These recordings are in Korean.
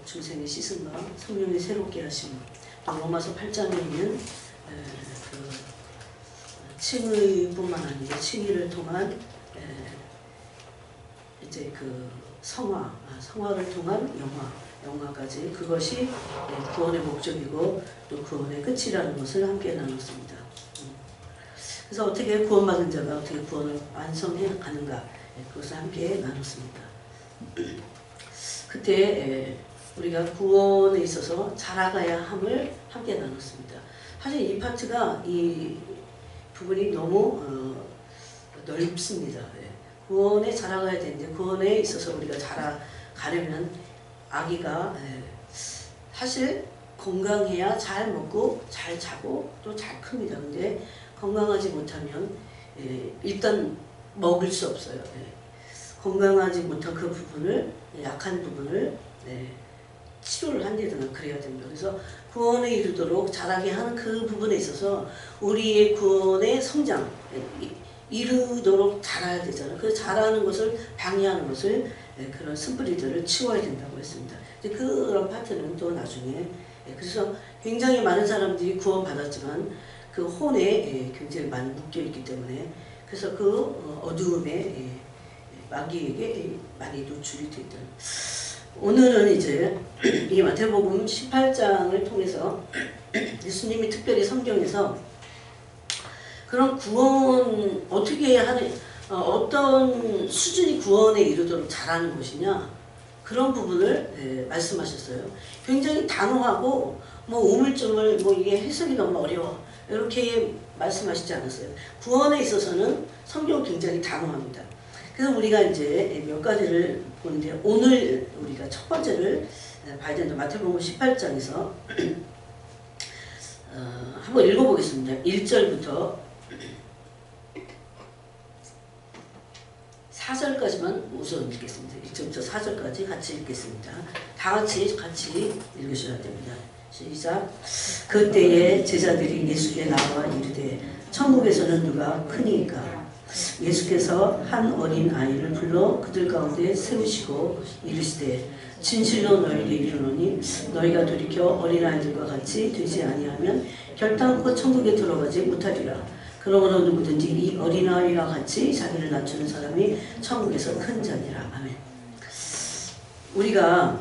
중생의 씻음과 성령의 새롭게 하심, 로마서 8장에 있는 그 칭의뿐만 아니라 칭의를 통한 이제 그 성화를 통한 영화까지 그것이 구원의 목적이고 또 구원의 끝이라는 것을 함께 나눴습니다. 그래서 어떻게 구원받은 자가 어떻게 구원을 완성해 가는가, 그것을 함께 나눴습니다. 그때 우리가 구원에 있어서 자라가야 함을 함께 나눴습니다. 사실 이 파트가 이 부분이 너무 넓습니다. 구원에 자라가야 되는데 구원에 있어서 우리가 자라가려면 아기가 사실 건강해야 잘 먹고 잘 자고 또 잘 큽니다. 근데 건강하지 못하면 일단 먹을 수 없어요. 건강하지 못한 그 부분을, 약한 부분을 치료를 한다든가 그래야 됩니다. 그래서 구원에 이르도록 자라게 하는 그 부분에 있어서 우리의 구원의 성장, 이르도록 자라야 되잖아요. 그 자라는 것을 방해하는 것을, 그런 쓴뿌리들을 치워야 된다고 했습니다. 그런 파트는 또 나중에, 그래서 굉장히 많은 사람들이 구원받았지만 그 혼에 굉장히 많이 묶여있기 때문에, 그래서 그 어두움에 마귀에게 많이 노출이 되있다. 오늘은 이제 이 마태복음 18장을 통해서 예수님이 특별히 성경에서 그런 구원 어떻게 하는, 어떤 수준이 구원에 이르도록 잘하는 것이냐, 그런 부분을 말씀하셨어요. 굉장히 단호하고 우물쭈물 이게 해석이 너무 어려워 이렇게 말씀하시지 않았어요. 구원에 있어서는 성경은 굉장히 단호합니다. 그래서 우리가 이제 몇 가지를 보는데, 오늘 우리가 첫 번째를 봐야 되는데, 마태복음 18장에서 한번 읽어보겠습니다. 1절부터 4절까지만 우선 읽겠습니다. 1절부터 4절까지 같이 읽겠습니다. 다 같이 읽으셔야 됩니다. 시작. 그때에 제자들이 예수께 나와 이르되 천국에서는 누가 크니까? 예수께서 한 어린 아이를 불러 그들 가운데 세우시고 이르시되 진실로 너희에게 이르노니 너희가 돌이켜 어린아이들과 같이 되지 아니하면 결단코 천국에 들어가지 못하리라. 그러므로 누구든지 이 어린아이와 같이 자기를 낮추는 사람이 천국에서 큰 자니라. 아멘. 우리가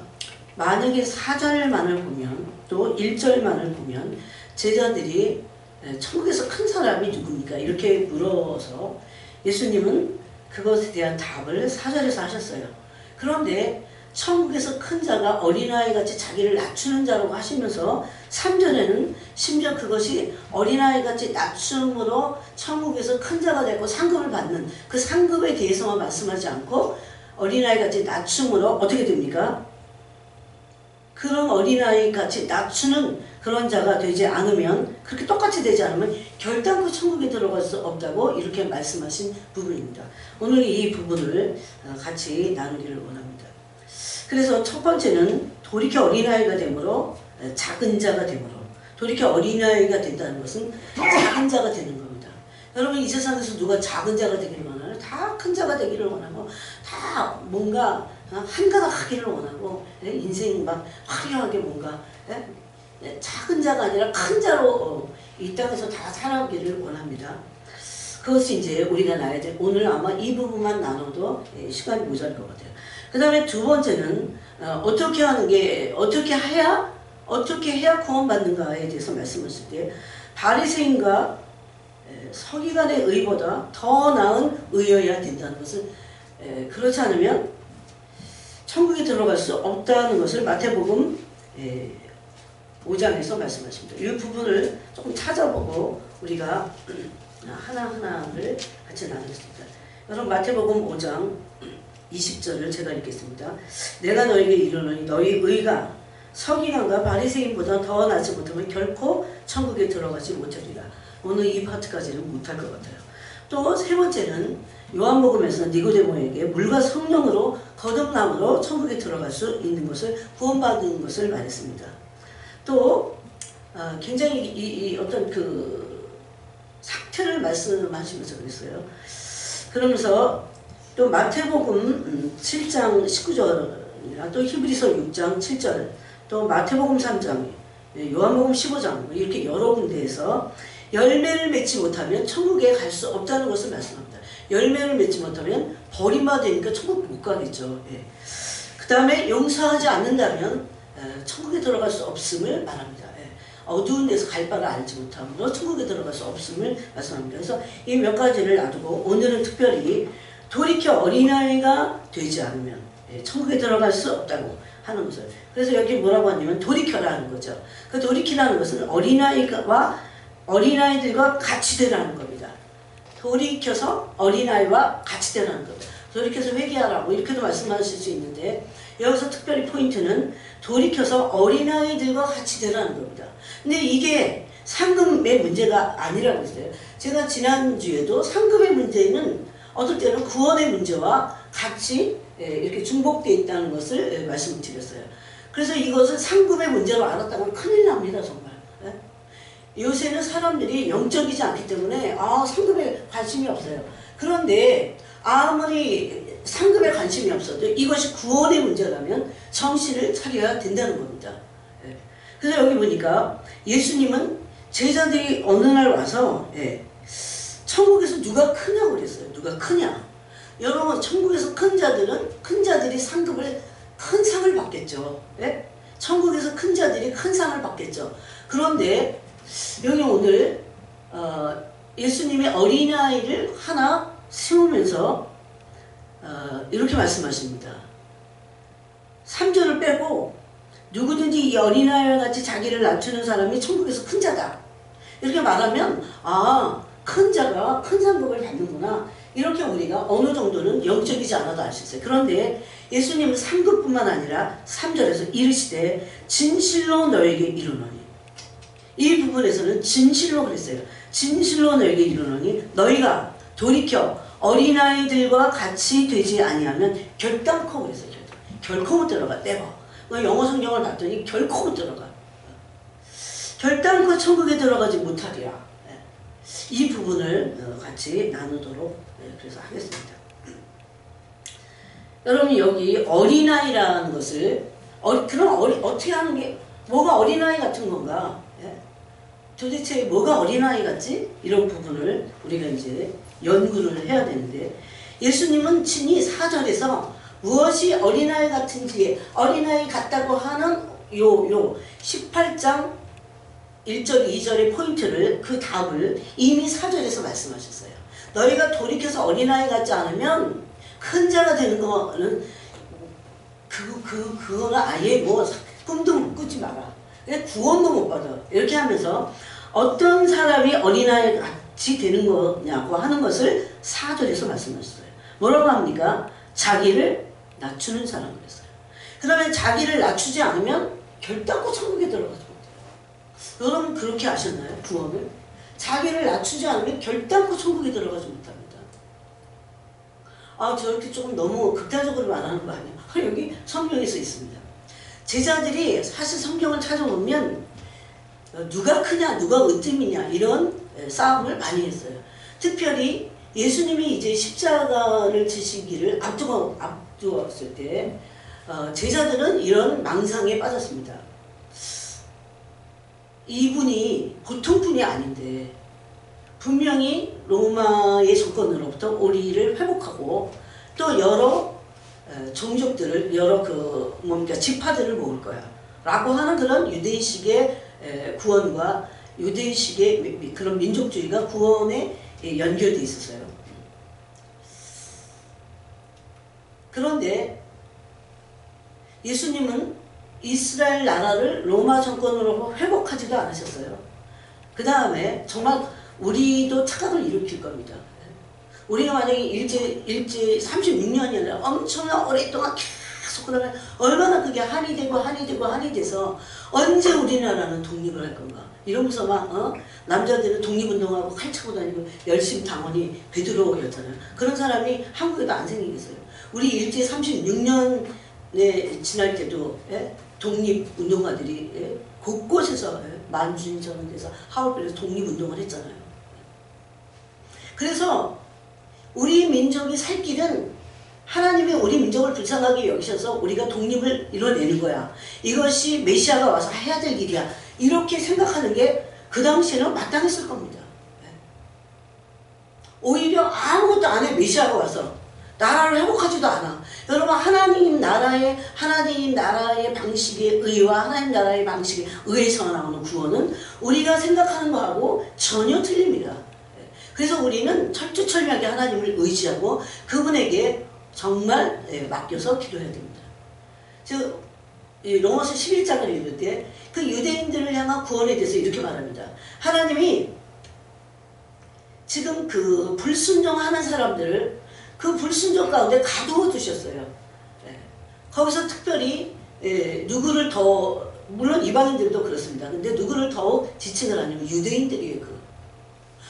만약에 4절만을 보면 또 1절만을 보면 제자들이 천국에서 큰 사람이 누굽니까? 이렇게 물어서 예수님은 그것에 대한 답을 4절에서 하셨어요. 그런데 천국에서 큰 자가 어린아이같이 자기를 낮추는 자라고 하시면서 3절에는 심지어 그것이 어린아이같이 낮춤으로 천국에서 큰 자가 되고 상급을 받는 그 상급에 대해서만 말씀하지 않고 어린아이같이 낮춤으로 어떻게 됩니까? 그런 어린아이같이 낮추는 그런 자가 되지 않으면, 그렇게 똑같이 되지 않으면 결단코 천국에 들어갈 수 없다고 이렇게 말씀하신 부분입니다. 오늘 이 부분을 같이 나누기를 원합니다. 그래서 첫 번째는 돌이켜 어린아이가 되므로 작은 자가 되므로, 돌이켜 어린아이가 된다는 것은 작은 자가 되는 겁니다. 여러분, 이 세상에서 누가 작은 자가 되기를 원하나요? 다 큰 자가 되기를 원하고, 다 뭔가 한가닥 하기를 원하고, 인생 막 화려하게 뭔가 작은 자가 아니라 큰 자로 이 땅에서 다 살아오기를 원합니다. 그것이 이제 우리가 나야 될, 오늘 아마 이 부분만 나눠도 시간이 모자랄 것 같아요. 그 다음에 두 번째는 어떻게 해야 구원받는가에 대해서 말씀하실 때, 바리새인과 서기관의 의보다 더 나은 의여야 된다는 것을, 그렇지 않으면 천국에 들어갈 수 없다는 것을 마태복음 5장에서 말씀하십니다. 이 부분을 조금 찾아보고 우리가 하나하나를 같이 나누겠습니다. 여러분, 마태복음 5장 20절을 제가 읽겠습니다. 내가 너에게 이르노니 너희 의가 서기관과 바리새인보다 더 낫지 못하면 결코 천국에 들어가지 못하리라. 오늘 이 파트까지는 못할 것 같아요. 또 세 번째는 요한복음에서 니고데모에게 물과 성령으로 거듭남으로 천국에 들어갈 수 있는 것을, 구원받은 것을 말했습니다. 또 굉장히 이 어떤 그 상태를 말씀하시면서 그랬어요. 그러면서 또 마태복음 7장 19절에 또 히브리서 6장 7절, 또 마태복음 3장, 요한복음 15장 이렇게 여러 군데에서 열매를 맺지 못하면 천국에 갈 수 없다는 것을 말씀합니다. 열매를 맺지 못하면 버림받으니까 천국 못 가겠죠. 예. 그 다음에 용서하지 않는다면 천국에 들어갈 수 없음을 말합니다. 예. 어두운 데서 갈 바를 알지 못함으로 천국에 들어갈 수 없음을 말씀합니다. 그래서 이 몇 가지를 놔두고 오늘은 특별히 돌이켜 어린아이가 되지 않으면 천국에 들어갈 수 없다고 하는 것을. 그래서 여기 뭐라고 하냐면 돌이켜라는 거죠. 그 돌이키라는 것은 어린아이들과 같이 되라는 겁니다. 돌이켜서 어린아이와 같이 되라는 겁니다. 돌이켜서 회개하라고 이렇게도 말씀하실 수 있는데 여기서 특별히 포인트는 돌이켜서 어린아이들과 같이 되라는 겁니다. 근데 이게 상급의 문제가 아니라고 했어요. 제가 지난주에도 상급의 문제는 어떨 때는 구원의 문제와 같이 이렇게 중복되어 있다는 것을 말씀드렸어요. 그래서 이것을 상급의 문제로 알았다면 큰일 납니다, 정말. 요새는 사람들이 영적이지 않기 때문에 상급에 관심이 없어요. 그런데 아무리 상급에 관심이 없어도 이것이 구원의 문제라면 정신을 차려야 된다는 겁니다. 그래서 여기 보니까 예수님은 제자들이 어느 날 와서 천국에서 누가 크냐고 그랬어요. 누가 크냐. 여러분, 천국에서 큰 자들이 상급을 큰 상을 받겠죠. 천국에서 큰 자들이 큰 상을 받겠죠. 그런데 여기 오늘 예수님의 어린아이를 하나 세우면서 이렇게 말씀하십니다. 3절을 빼고 누구든지 이 어린아이와 같이 자기를 낮추는 사람이 천국에서 큰 자다. 이렇게 말하면 큰 자가 큰 상급을 받는구나. 이렇게 우리가 어느 정도는 영적이지 않아도 알 수 있어요. 그런데 예수님은 상급뿐만 아니라 3절에서 이르시되 진실로 너에게 이르노니, 이 부분에서는 진실로 그랬어요. 진실로 너에게 이르노니 너희가 돌이켜 어린아이들과 같이 되지 아니하면 결단코 그랬어요. 결코 못 들어가. never. 영어 성경을 봤더니 결코 못 들어가. 결단코 천국에 들어가지 못하리라. 이 부분을 같이 나누도록 그래서 하겠습니다. 여러분, 여기 어린아이라는 것을 그럼 어떻게 하는 게 뭐가 어린아이 같은 건가? 도대체 뭐가 어린아이 같지? 이런 부분을 우리가 이제 연구를 해야 되는데, 예수님은 친히 4절에서 무엇이 어린아이 같은지, 어린아이 같다고 하는 요 18장 1절, 2절의 포인트를, 그 답을 이미 4절에서 말씀하셨어요. 너희가 돌이켜서 어린아이 같지 않으면 큰 자가 되는 거는 그거는 아예 뭐 꿈도 못 꾸지 마라. 구원도 못 받아. 이렇게 하면서 어떤 사람이 어린아이 같이 되는 거냐고 하는 것을 4절에서 말씀하셨어요. 뭐라고 합니까? 자기를 낮추는 사람을 했어요. 그러면 자기를 낮추지 않으면 결단코 천국에 들어가지 못해요. 여러분 그렇게 아셨나요? 구원을? 자기를 낮추지 않으면 결단코 천국에 들어가지 못합니다. 저렇게 조금 너무 극단적으로 말하는 거 아니에요? 여기 성경에 써 있습니다. 제자들이 사실 성경을 찾아보면 누가 크냐, 누가 으뜸이냐 이런 싸움을 많이 했어요. 특별히 예수님이 이제 십자가를 지시기를 앞두었을 때 제자들은 이런 망상에 빠졌습니다. 이분이 보통 분이 아닌데 분명히 로마의 정권으로부터 우리를 회복하고 또 여러 종족들을, 여러 지파들을 모을 거야 라고 하는 그런 유대인식의 구원과 유대인식의 그런 민족주의가 구원에 연결되어 있었어요. 그런데 예수님은 이스라엘 나라를 로마 정권으로 회복하지도 않으셨어요. 그 다음에 정말 우리도 착각을 일으킬 겁니다. 우리가 만약에 일제 36년이나 엄청난 오랫동안 계속 그러면 얼마나 그게 한이 돼서 언제 우리나라는 독립을 할 건가 이러면서 막 남자들은 독립운동하고 칼 차고 다니고 열심히 당원이 베드로였잖아요. 그런 사람이 한국에도 안 생기겠어요. 우리 일제 36년에 지날 때도 독립운동가들이 곳곳에서 만주인 저런 데서 하울빌에서 독립운동을 했잖아요. 그래서 우리 민족이 살 길은 하나님이 우리 민족을 불쌍하게 여기셔서 우리가 독립을 이뤄내는 거야. 이것이 메시아가 와서 해야 될 일이야. 이렇게 생각하는 게 그 당시에는 마땅했을 겁니다. 오히려 아무것도 안 해. 메시아가 와서 나라를 회복하지도 않아. 여러분, 하나님 나라의 방식의 의와 하나님 나라의 방식의 의에서 나오는 구원은 우리가 생각하는 거하고 전혀 틀립니다. 그래서 우리는 철두철미하게 하나님을 의지하고 그분에게 정말 맡겨서 기도해야 됩니다. 즉 로마서 11장을 읽을 때 그 유대인들을 향한 구원에 대해서 이렇게 말합니다. 하나님이 지금 그 불순종하는 사람들을 그 불순종 가운데 가두어 두셨어요. 거기서 특별히 누구를 더, 물론 이방인들도 그렇습니다. 근데 누구를 더욱 지칭을 하냐면 유대인들이에요.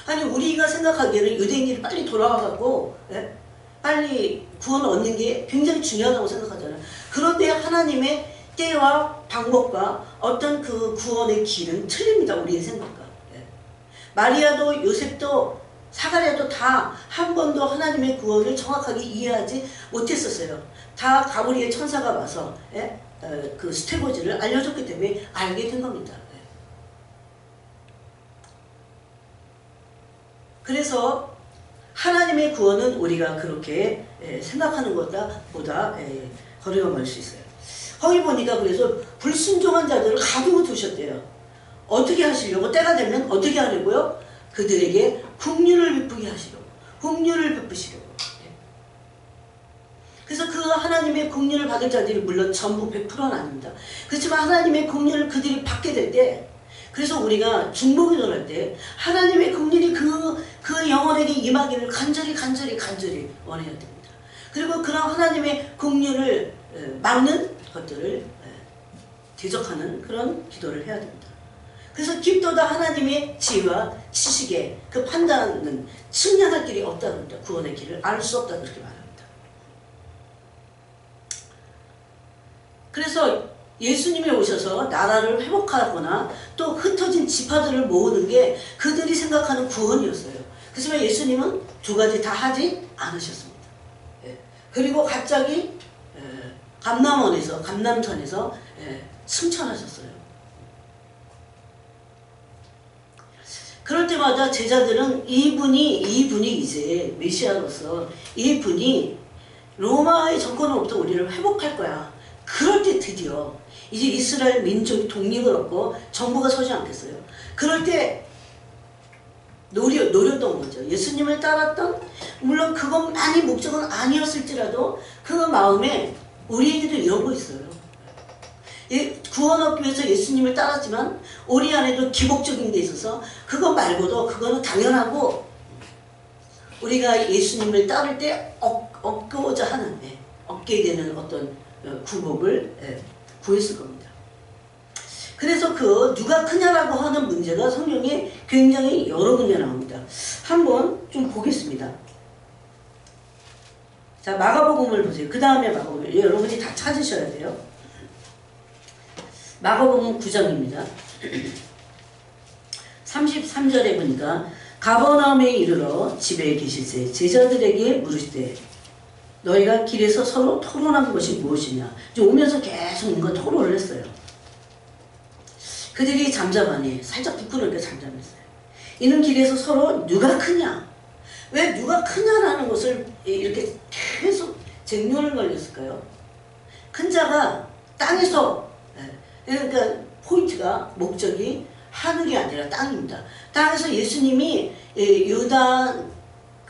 아니 우리가 생각하기에는 유대인들이 빨리 돌아와갖고 빨리 구원을 얻는 게 굉장히 중요하다고 생각하잖아요. 그런데 하나님의 때와 방법과 어떤 그 구원의 길은 틀립니다. 우리의 생각과. 마리아도 요셉도 사가랴도 다 한 번도 하나님의 구원을 정확하게 이해하지 못했었어요. 다 가브리엘 천사가 와서 그 스테고지를 알려줬기 때문에 알게 된 겁니다. 그래서 하나님의 구원은 우리가 그렇게 생각하는 것보다 거리가 멀 수 있어요. 거기 보니까 그래서 불순종한 자들을 가두고 두셨대요. 어떻게 하시려고? 때가 되면 어떻게 하려고요? 그들에게 긍휼을 베푸게 하시려고. 긍휼을 베푸시려고. 그래서 그 하나님의 긍휼을 받을 자들이 물론 전부 100%는 아닙니다. 그렇지만 하나님의 긍휼을 그들이 받게 될 때, 그래서 우리가 중보기도를 할 때 하나님의 긍휼이 그 영혼에게 임하기를 간절히 원해야 됩니다. 그리고 그런 하나님의 긍휼을 막는 것들을 대적하는 그런 기도를 해야 됩니다. 그래서 깊도다 하나님의 지혜와 지식의 그 판단은 측량할 길이 없다는 겁니다. 구원의 길을 알 수 없다 그렇게 말합니다. 그래서 예수님이 오셔서 나라를 회복하거나 또 흩어진 지파들을 모으는 게 그들이 생각하는 구원이었어요. 그렇지만 예수님은 두 가지 다 하지 않으셨습니다. 그리고 갑자기 감남산에서 승천하셨어요. 그럴 때마다 제자들은 이분이 이제 메시아로서 이분이 로마의 정권으로부터 우리를 회복할 거야. 그럴 때 드디어 이제 이스라엘 민족이 독립을 얻고 정부가 서지 않겠어요. 그럴 때 노렸던 거죠. 예수님을 따랐던, 물론 그것만이 목적은 아니었을지라도 그 마음에 우리에게도 이런 거 있어요. 구원 얻기 위해서 예수님을 따랐지만 우리 안에도 기복적인 게 있어서 그거 말고도 그거는 당연하고 우리가 예수님을 따를 때 얻고자 하는 얻게 되는 어떤 구복을 구했을 겁니다. 그래서 그 누가 크냐라고 하는 문제가 성경에 굉장히 여러 군데 나옵니다. 한번 좀 보겠습니다. 자, 마가복음을 보세요. 그 다음에 마가복음. 여러분이 다 찾으셔야 돼요. 마가복음 9장입니다. 33절에 보니까 가버나움에 이르러 집에 계실새 제자들에게 물으시되 너희가 길에서 서로 토론한 것이 무엇이냐. 이제 오면서 계속 뭔가 토론을 했어요. 그들이 잠잠하니 살짝 부끄러우니까 잠잠했어요. 이는 길에서 서로 누가 크냐. 왜 누가 크냐라는 것을 이렇게 계속 쟁론을 걸렸을까요? 큰 자가 땅에서, 그러니까 포인트가 목적이 하늘이 아니라 땅입니다. 땅에서 예수님이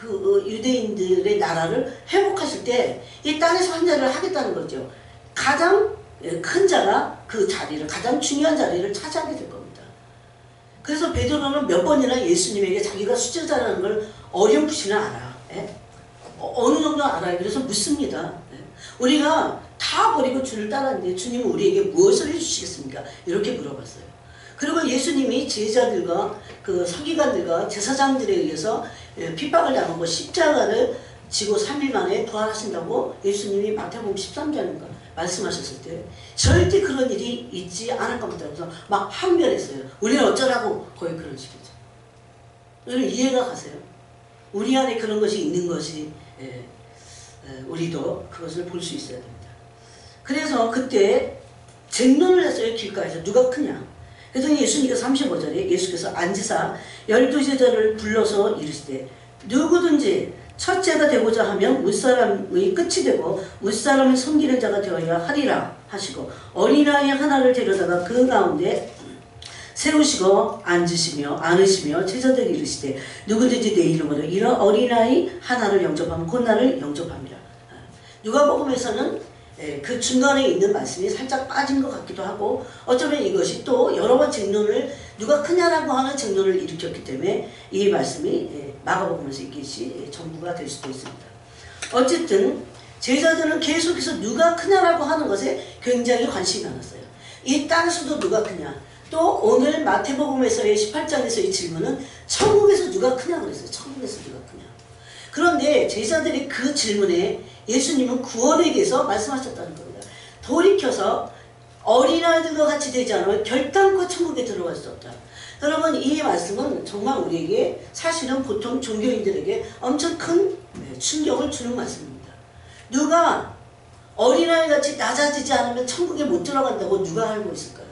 유대인들의 나라를 회복하실 때 이 땅에서 환자를 하겠다는 거죠. 가장 큰 자가 그 자리를, 가장 중요한 자리를 차지하게 될 겁니다. 그래서 베드로는 몇 번이나 예수님에게 자기가 수제자라는 걸 어렴풋이나 알아. 어느 정도 알아요. 그래서 묻습니다. 우리가 다 버리고 주를 따랐는데 주님은 우리에게 무엇을 해주시겠습니까? 이렇게 물어봤어요. 그리고 예수님이 제자들과 그 서기관들과 제사장들에 의해서 핍박을 당하고 십자가를 지고 3일 만에 부활하신다고 예수님이 마태복음 13장인가 말씀하셨을 때 절대 그런 일이 있지 않을 겁니다. 그래서 막 항변했어요. 우리는 어쩌라고 거의 그런 식이죠. 여러분 이해가 가세요? 우리 안에 그런 것이 있는 것이 우리도 그것을 볼 수 있어야 됩니다. 그래서 그때 쟁론을 했어요. 길가에서 누가 크냐. 그랬더니 예수님께서 35절에 예수께서 앉으사 12제자를 불러서 이르시되 누구든지 첫째가 되고자 하면 윗사람의 끝이 되고 윗사람을 섬기는 자가 되어야 하리라 하시고 어린아이 하나를 데려다가 그 가운데 세우시고 앉으시며 제자들에게 이르시되 누구든지 내 이름으로 이런 어린아이 하나를 영접하면 곧 나를 영접합니다. 누가복음에서는 그 중간에 있는 말씀이 살짝 빠진 것 같기도 하고 어쩌면 이것이 또 여러 번 쟁론을 누가 크냐라고 하는 쟁론을 일으켰기 때문에 이 말씀이 마가복음에서 이것이 전부가 될 수도 있습니다. 어쨌든 제자들은 계속해서 누가 크냐라고 하는 것에 굉장히 관심이 많았어요. 이 땅에서도 누가 크냐. 또 오늘 마태복음에서의 18장에서의 질문은 천국에서 누가 크냐 그랬어요. 천국에서 누가 크냐. 그런데 제자들이 그 질문에 예수님은 구원에 대해서 말씀하셨다는 겁니다. 돌이켜서 어린아이들과 같이 되지 않으면 결단코 천국에 들어갈 수 없다. 여러분 이 말씀은 정말 우리에게 사실은 보통 종교인들에게 엄청 큰 충격을 주는 말씀입니다. 누가 어린아이같이 낮아지지 않으면 천국에 못 들어간다고 누가 알고 있을까요?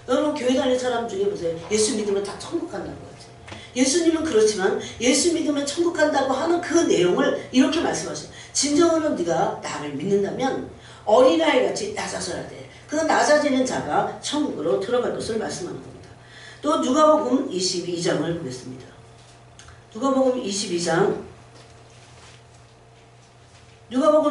여러분 교회 다니는 사람 중에 보세요. 예수 믿으면 다 천국 간다고 하죠. 예수님은 그렇지만 예수 믿으면 천국 간다고 하는 그 내용을 이렇게 말씀하셔요. 진정으로 네가 나를 믿는다면 어린아이같이 낮아져야 돼. 그 낮아지는 자가 천국으로 들어갈 것을 말씀하는 겁니다. 또 누가복음 22장을 보겠습니다. 누가복음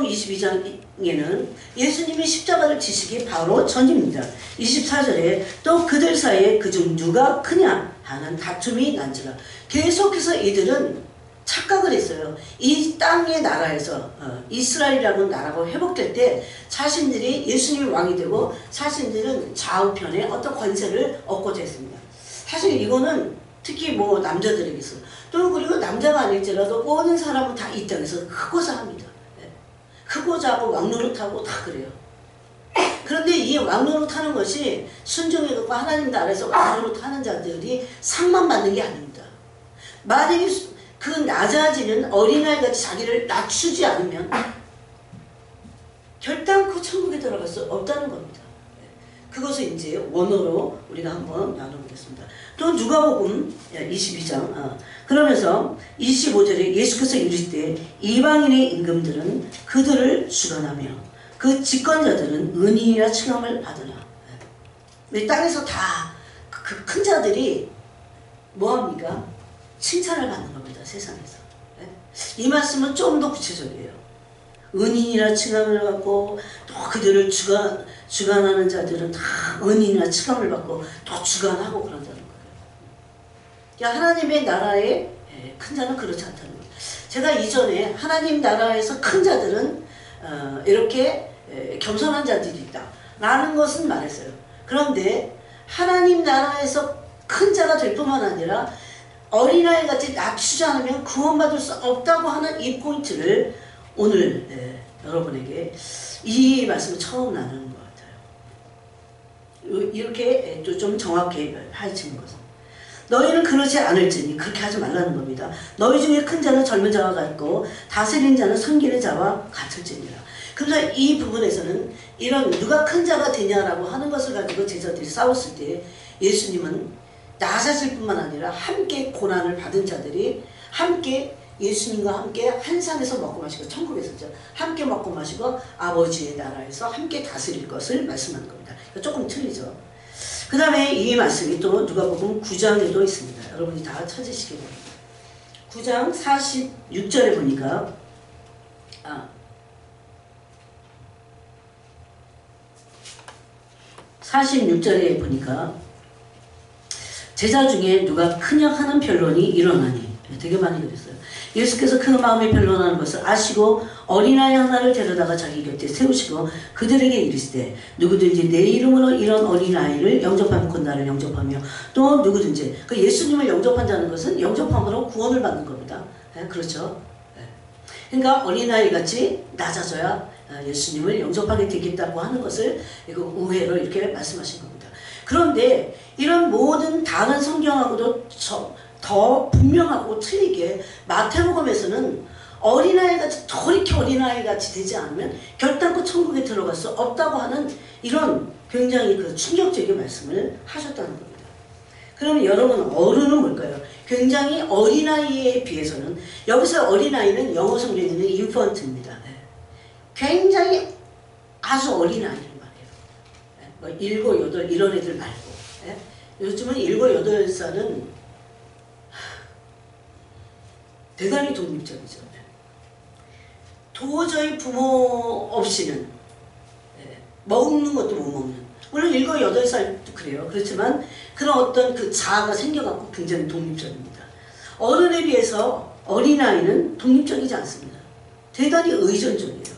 22장에는 예수님이 십자가를 지시기 바로 전입니다. 24절에 또 그들 사이에 그중 누가 크냐 하는 다툼이 난지라. 계속해서 이들은 착각을 했어요. 이 땅의 나라에서 이스라엘이라는 나라가 회복될 때 자신들이 예수님이 왕이 되고 자신들은 좌우편에 어떤 권세를 얻고자 했습니다. 사실 이거는 특히 뭐 남자들에게서 또 그리고 남자가 아닐지라도 모든 사람은 다 이 땅에서 크고자 합니다. 크고자 하고 왕노릇하고 다 그래요. 그런데 이 왕노릇하는 것이 순종해갖고 하나님 나라에서 왕노릇하는 자들이 상만 받는 게 아닙니다. 만약에 그 낮아지는 어린아이같이 자기를 낮추지 않으면 결단코 천국에 들어갈 수 없다는 겁니다. 그것을 이제 원어로 우리가 한번 나눠보겠습니다. 또 누가복음 22장 그러면서 25절에 예수께서 이르시되 이방인의 임금들은 그들을 주관하며 그 집권자들은 은인이라 칭함을 받으라. 땅에서 다 그 큰 자들이 뭐합니까? 칭찬을 받는 겁니다. 세상에서. 이 말씀은 좀 더 구체적이에요. 은인이라 칭함을 받고 또 그들을 주관하는 자들은 다 은인이라 칭함을 받고 또 주관하고 그런다는 거예요. 그러니까 하나님의 나라의 큰 자는 그렇지 않다는 거예요. 제가 이전에 하나님 나라에서 큰 자들은 이렇게 겸손한 자들이 있다 라는 것은 말했어요. 그런데 하나님 나라에서 큰 자가 될 뿐만 아니라 어린아이같이 낮추지 않으면 구원받을 수 없다고 하는 이 포인트를 오늘 여러분에게 이 말씀을 처음 나누는 것 같아요. 이렇게 좀 정확히 파헤치는 것은 너희는 그러지 않을지니 그렇게 하지 말라는 겁니다. 너희 중에 큰 자는 젊은 자와 같고 다스리는 자는 섬기는 자와 같을지니라. 그래서 이 부분에서는 이런 누가 큰 자가 되냐라고 하는 것을 가지고 제자들이 싸웠을 때 예수님은 낮아질 뿐만 아니라 함께 고난을 받은 자들이 함께 예수님과 함께 한 상에서 먹고 마시고 천국에서죠. 함께 먹고 마시고 아버지의 나라에서 함께 다스릴 것을 말씀하는 겁니다. 조금 틀리죠. 그 다음에 이 말씀이 또 누가복음 9장에도 있습니다. 여러분이 다 찾으시기 바랍니다. 9장 46절에 보니까 46절에 보니까 제자 중에 누가 크냐 하는 변론이 일어나니 되게 많이 그랬어요. 예수께서 그 마음에 변론하는 것을 아시고 어린아이 하나를 데려다가 자기 곁에 세우시고 그들에게 이르시되 누구든지 내 이름으로 이런 어린아이를 영접하면 곧 나를 영접하며 또 누구든지 그 예수님을 영접한다는 것은 영접함으로 구원을 받는 겁니다. 그렇죠? 그러니까 어린아이같이 낮아져야 예수님을 영접하게 되겠다고 하는 것을 이거 우회로 이렇게 말씀하신 겁니다. 그런데 이런 모든 다른 성경하고도 더 분명하고 틀리게 마태복음에서는 어린아이같이 저렇게 어린아이같이 되지 않으면 결단코 천국에 들어갈 수 없다고 하는 이런 굉장히 그 충격적인 말씀을 하셨다는 겁니다. 그러면 여러분 어른은 뭘까요? 굉장히 어린아이에 비해서는 여기서 어린아이는 영어 성경에는 인펀트입니다. 굉장히 아주 어린아이를 말해요. 뭐 7, 8 이런 애들 말고 요즘은 7, 8살은 대단히 독립적이죠. 도저히 부모 없이는 먹는 것도 못 먹는, 물론 7, 8살도 그래요. 그렇지만 그런 어떤 그 자아가 생겨갖고 굉장히 독립적입니다. 어른에 비해서 어린아이는 독립적이지 않습니다. 대단히 의존적이에요.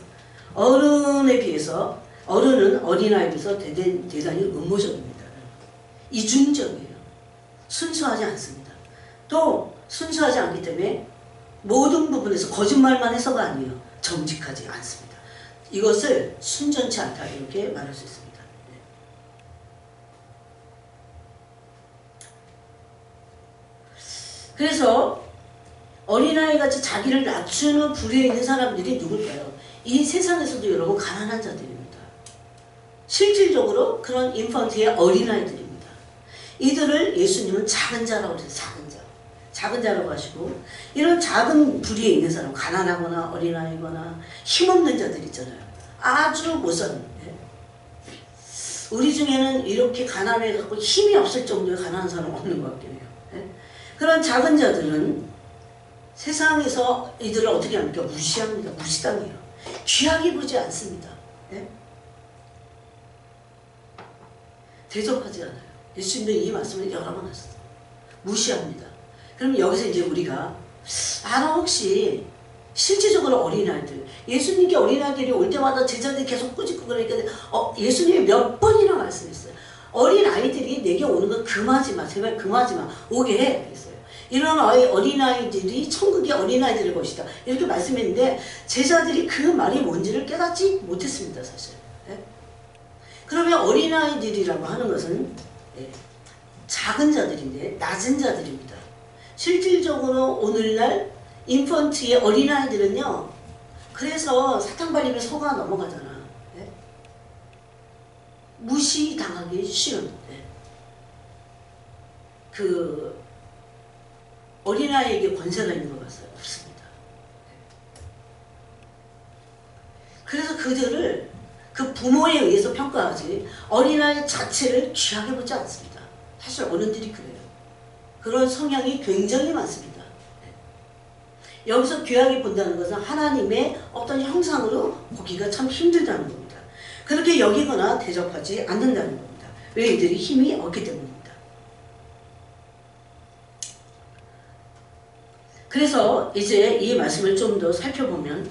어른에 비해서, 어른은 어린아이에 비해서 대단히 음모적입니다. 이중적이에요. 순수하지 않습니다. 또 순수하지 않기 때문에 모든 부분에서 거짓말만 해서가 아니에요. 정직하지 않습니다. 이것을 순전치 않다 이렇게 말할 수 있습니다. 그래서 어린아이같이 자기를 낮추는 부류에 있는 사람들이 누굴까요? 이 세상에서도 여러분 가난한 자들입니다. 실질적으로 그런 인펀트의 어린아이들입니다. 이들을 예수님은 작은 자라고 해서 작은 자. 작은 자라고 하시고, 이런 작은 부류에 있는 사람, 가난하거나 어린아이거나 힘없는 자들 있잖아요. 아주 못 사는. 우리 중에는 이렇게 가난해갖고 힘이 없을 정도의 가난한 사람 없는 것 같긴 해요. 그런 작은 자들은 세상에서 이들을 어떻게 합니까? 무시합니다. 무시당해요. 귀하게 보지 않습니다. 대접하지 않아요. 예수님도 이 말씀을 여러 번 하셨어요. 무시합니다. 그럼 여기서 이제 우리가 혹시 실질적으로 어린아이들, 예수님께 어린아이들이 올 때마다 제자들이 계속 꾸짖고 그러니까 예수님이 몇 번이나 말씀했어요. 어린아이들이 내게 오는 거 금하지 마. 제발 금하지 마. 오게 해. 그랬어요. 이런 어린아이들이 천국의 어린아이들의 것이다. 이렇게 말씀했는데 제자들이 그 말이 뭔지를 깨닫지 못했습니다. 사실. 그러면 어린아이들이라고 하는 것은 작은 자들인데 낮은 자들입니다. 실질적으로 오늘날 인펀트의 어린아이들은요, 그래서 사탕발림에 속아 넘어가잖아. 무시당하기 쉬운 그 어린아이에게 권세가 있는 것 같아요. 없습니다. 그래서 그들을 그 부모에 의해서 평가하지 어린아이 자체를 귀하게 보지 않습니다. 사실 어른들이 그래요. 그런 성향이 굉장히 많습니다. 여기서 귀하게 본다는 것은 하나님의 어떤 형상으로 보기가 참 힘들다는 겁니다. 그렇게 여기거나 대접하지 않는다는 겁니다. 왜? 이들이 힘이 없기 때문입니다. 그래서 이제 이 말씀을 좀 더 살펴보면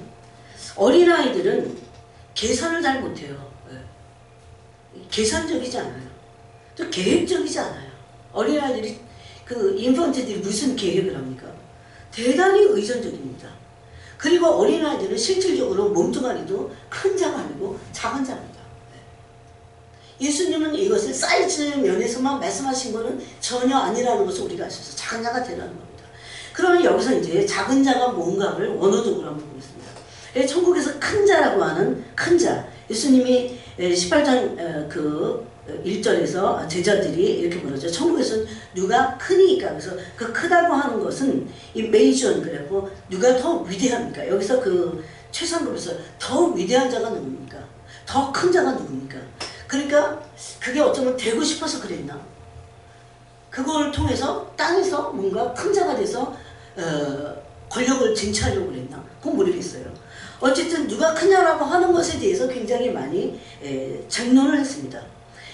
어린아이들은 계산을 잘 못해요. 계산적이지 않아요. 또 계획적이지 않아요. 어린아이들이 그 인펀트들이 무슨 계획을 합니까? 대단히 의존적입니다. 그리고 어린아이들은 실질적으로 몸뚱아리도 큰 자가 아니고 작은 자입니다. 예수님은 이것을 사이즈 면에서만 말씀하신 것은 전혀 아니라는 것을 우리가 알 수 있어요. 작은 자가 되라는 겁니다. 그러면 여기서 이제 작은 자가 뭔가를 원어적으로 한번 보겠습니다. 천국에서 큰 자라고 하는 큰 자, 예수님이 18장 그 1절에서 제자들이 이렇게 물었죠. 천국에서는 누가 크니까. 그래서 그 크다고 하는 것은 이 메이존, 그래고 누가 더 위대합니까? 여기서 그 최상급에서 더 위대한 자가 누굽니까? 더 큰 자가 누굽니까? 그러니까 그게 어쩌면 되고 싶어서 그랬나? 그걸 통해서 땅에서 뭔가 큰 자가 돼서 권력을 쟁취하려고 그랬나? 그건 모르겠어요. 어쨌든 누가 크냐라고 하는 것에 대해서 굉장히 많이 장론을 했습니다.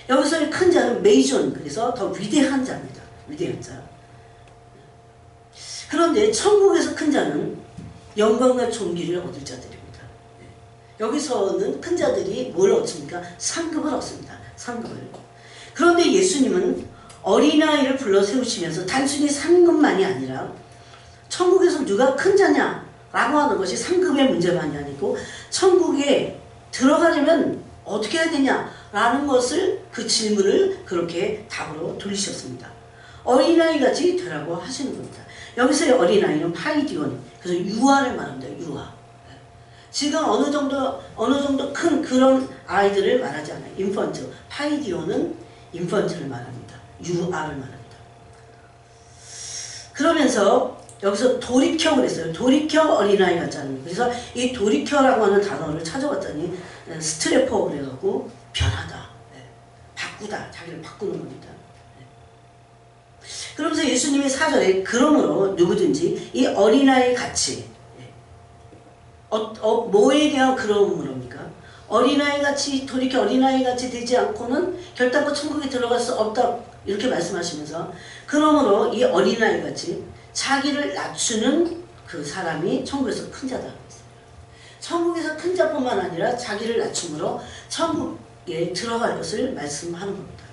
여기서 큰 자는 메이존, 그래서 더 위대한 자입니다. 위대한 자. 그런데 천국에서 큰 자는 영광과 존귀를 얻을 자들입니다. 여기서는 큰 자들이 뭘 얻습니까? 상급을 얻습니다. 상급을. 그런데 예수님은 어린아이를 불러 세우시면서 단순히 상급만이 아니라 천국에서 누가 큰 자냐 라고 하는 것이 상급의 문제만이 아니고 천국에 들어가려면 어떻게 해야 되냐라는 것을, 그 질문을 그렇게 답으로 돌리셨습니다. 어린아이같이 되라고 하시는 겁니다. 여기서의 어린아이는 파이디온, 그래서 유아를 말합니다. 유아. 지금 어느 정도 큰 그런 아이들을 말하지 않아요. 인펀트. 파이디온은 인펀트를 말합니다. 유아를 말합니다. 그러면서 여기서 돌이켜 그랬어요. 돌이켜 어린아이 같지 않은. 그래서 이 돌이켜라고 하는 단어를 찾아봤더니 스트레퍼 그래갖고 변하다. 바꾸다. 자기를 바꾸는 겁니다. 그러면서 예수님이 4절에 그러므로 누구든지 이 어린아이 같이 뭐에 대한 그러므로입니까? 어린아이 같이 돌이켜 어린아이 같이 되지 않고는 결단코 천국에 들어갈 수 없다 이렇게 말씀하시면서 그러므로 이 어린아이 같이 자기를 낮추는 그 사람이 천국에서 큰 자다. 천국에서 큰 자뿐만 아니라 자기를 낮춤으로 천국에 들어갈 것을 말씀하는 겁니다.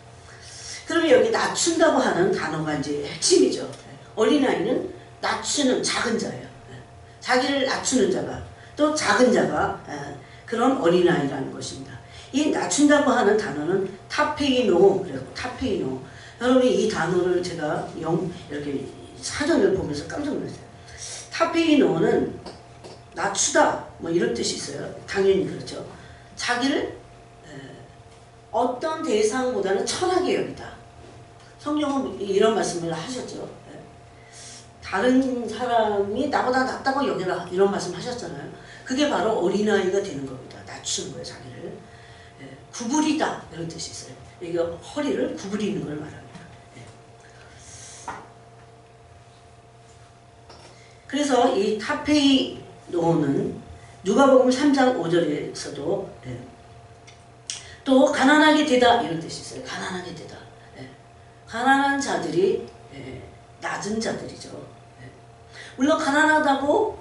그러면 여기 낮춘다고 하는 단어가 이제 핵심이죠. 어린아이는 낮추는 작은 자예요. 자기를 낮추는 자가 또 작은 자가 그런 어린아이라는 것입니다. 이 낮춘다고 하는 단어는 타페이노, 그래서 타페이노. 여러분 이 단어를 제가 이렇게 사전을 보면서 깜짝 놀랐어요. 타페이노는 낮추다 뭐 이런 뜻이 있어요. 당연히 그렇죠. 자기를 어떤 대상보다는 천하게 여기다. 성경은 이런 말씀을 하셨죠. 다른 사람이 나보다 낫다고 여겨라 이런 말씀 하셨잖아요. 그게 바로 어린아이가 되는 겁니다. 낮추는 거예요. 자기를. 구부리다 이런 뜻이 있어요. 이게 허리를 구부리는 걸 말합니다. 그래서 이 타페이노는 누가복음 3장 5절에서도 또 가난하게 되다 이런 뜻이 있어요. 가난하게 되다. 가난한 자들이 낮은 자들이죠. 물론 가난하다고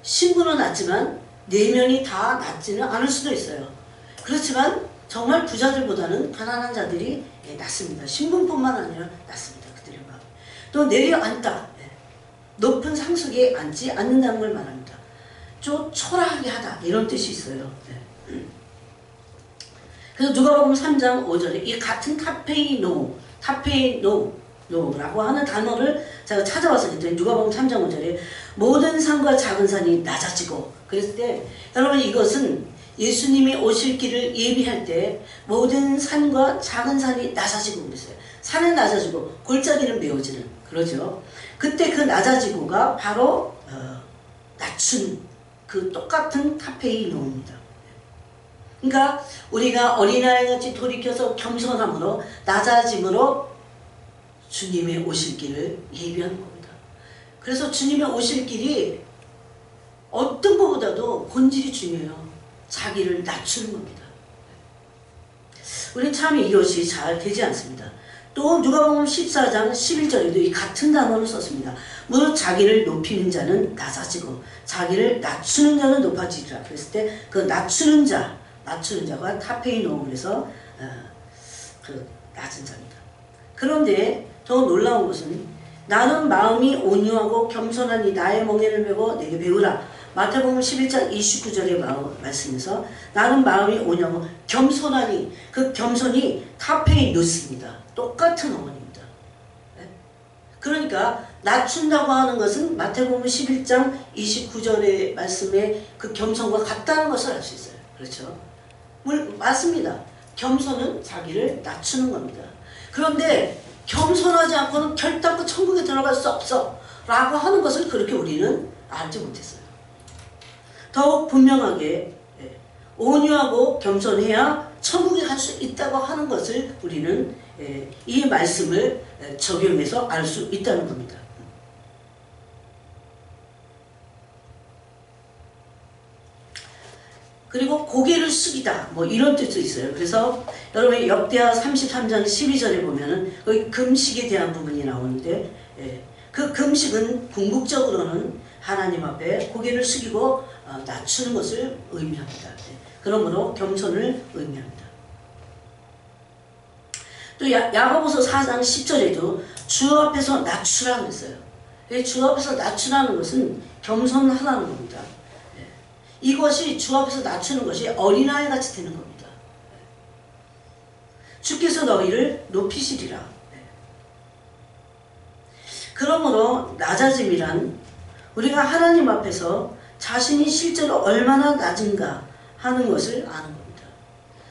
신분은 낮지만 내면이 다 낮지는 않을 수도 있어요. 그렇지만 정말 부자들보다는 가난한 자들이 낮습니다. 신분뿐만 아니라 낮습니다. 그들의 마음. 또 내려앉다. 높은 상속에 앉지 않는다는 걸 말합니다. 좀 초라하게 하다 이런 뜻이 있어요. 그래서 누가복음 3장 5절에 이 같은 타페이노라고 하는 단어를 제가 찾아와서 했더니 누가복음 3장 5절에 모든 산과 작은 산이 낮아지고 그랬을 때 여러분 이것은 예수님이 오실 길을 예비할 때 모든 산과 작은 산이 낮아지고 그랬어요. 산은 낮아지고 골짜기는 메워지는 그러죠. 그때 그 낮아지고가 바로 낮춘 그 똑같은 타페이노입니다. 그러니까 우리가 어린아이같이 돌이켜서 겸손함으로 낮아짐으로 주님의 오실 길을 예비하는 겁니다. 그래서 주님의 오실 길이 어떤 것보다도 본질이 중요해요. 자기를 낮추는 겁니다. 우리는 참 이것이 잘 되지 않습니다. 또 누가복음 14장 11절에도 이 같은 단어를 썼습니다. 무릇 자기를 높이는 자는 낮아지고 자기를 낮추는 자는 높아지리라. 그랬을 때 그 낮추는 자가 타페이노 그래서 그 낮은 자입니다. 그런데 더 놀라운 것은 나는 마음이 온유하고 겸손하니 나의 멍에를 메고 내게 배우라. 마태복음 11장 29절의 말씀에서 나는 마음이 온유하고 겸손하니 그 겸손이 타페이노스입니다. 똑같은 어머니입니다. 그러니까 낮춘다고 하는 것은 마태복음 11장 29절의 말씀에 그 겸손과 같다는 것을 알 수 있어요. 그렇죠? 맞습니다. 겸손은 자기를 낮추는 겁니다. 그런데 겸손하지 않고는 결단코 천국에 들어갈 수 없어 라고 하는 것을 그렇게 우리는 알지 못했어요. 더욱 분명하게 온유하고 겸손해야 천국에 갈 수 있다고 하는 것을 우리는 이 말씀을 적용해서 알 수 있다는 겁니다. 그리고 고개를 숙이다 뭐 이런 뜻도 있어요. 그래서 여러분 역대하 33장 12절에 보면은 거기 금식에 대한 부분이 나오는데 그 금식은 궁극적으로는 하나님 앞에 고개를 숙이고 낮추는 것을 의미합니다. 그러므로 겸손을 의미합니다. 또 야고보서 4장 10절에도 주 앞에서 낮추라 그랬어요. 주 앞에서 낮추라는 것은 겸손하라는 겁니다. 이것이 주 앞에서 낮추는 것이 어린아이 같이 되는 겁니다. 주께서 너희를 높이시리라. 그러므로 낮아짐이란 우리가 하나님 앞에서 자신이 실제로 얼마나 낮은가 하는 것을 아는 겁니다.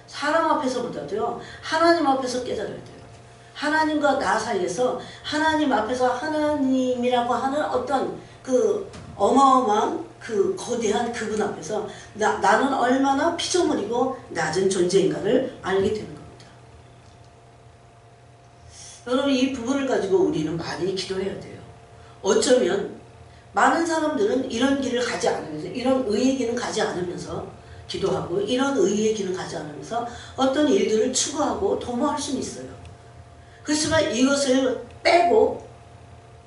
사람 앞에서보다도요, 하나님 앞에서 깨달아야 돼요. 하나님과 나 사이에서 하나님 앞에서 하나님이라고 하는 어떤 그 어마어마한 그 거대한 그분 앞에서 나는 얼마나 피조물이고 낮은 존재인가를 알게 되는 겁니다. 여러분, 이 부분을 가지고 우리는 많이 기도해야 돼요. 어쩌면 많은 사람들은 이런 길을 가지 않으면서, 이런 의의 길은 가지 않으면서 기도하고, 이런 의의 길은 가지 않으면서 어떤 일들을 추구하고 도모할 수는 있어요. 그렇지만 이것을 빼고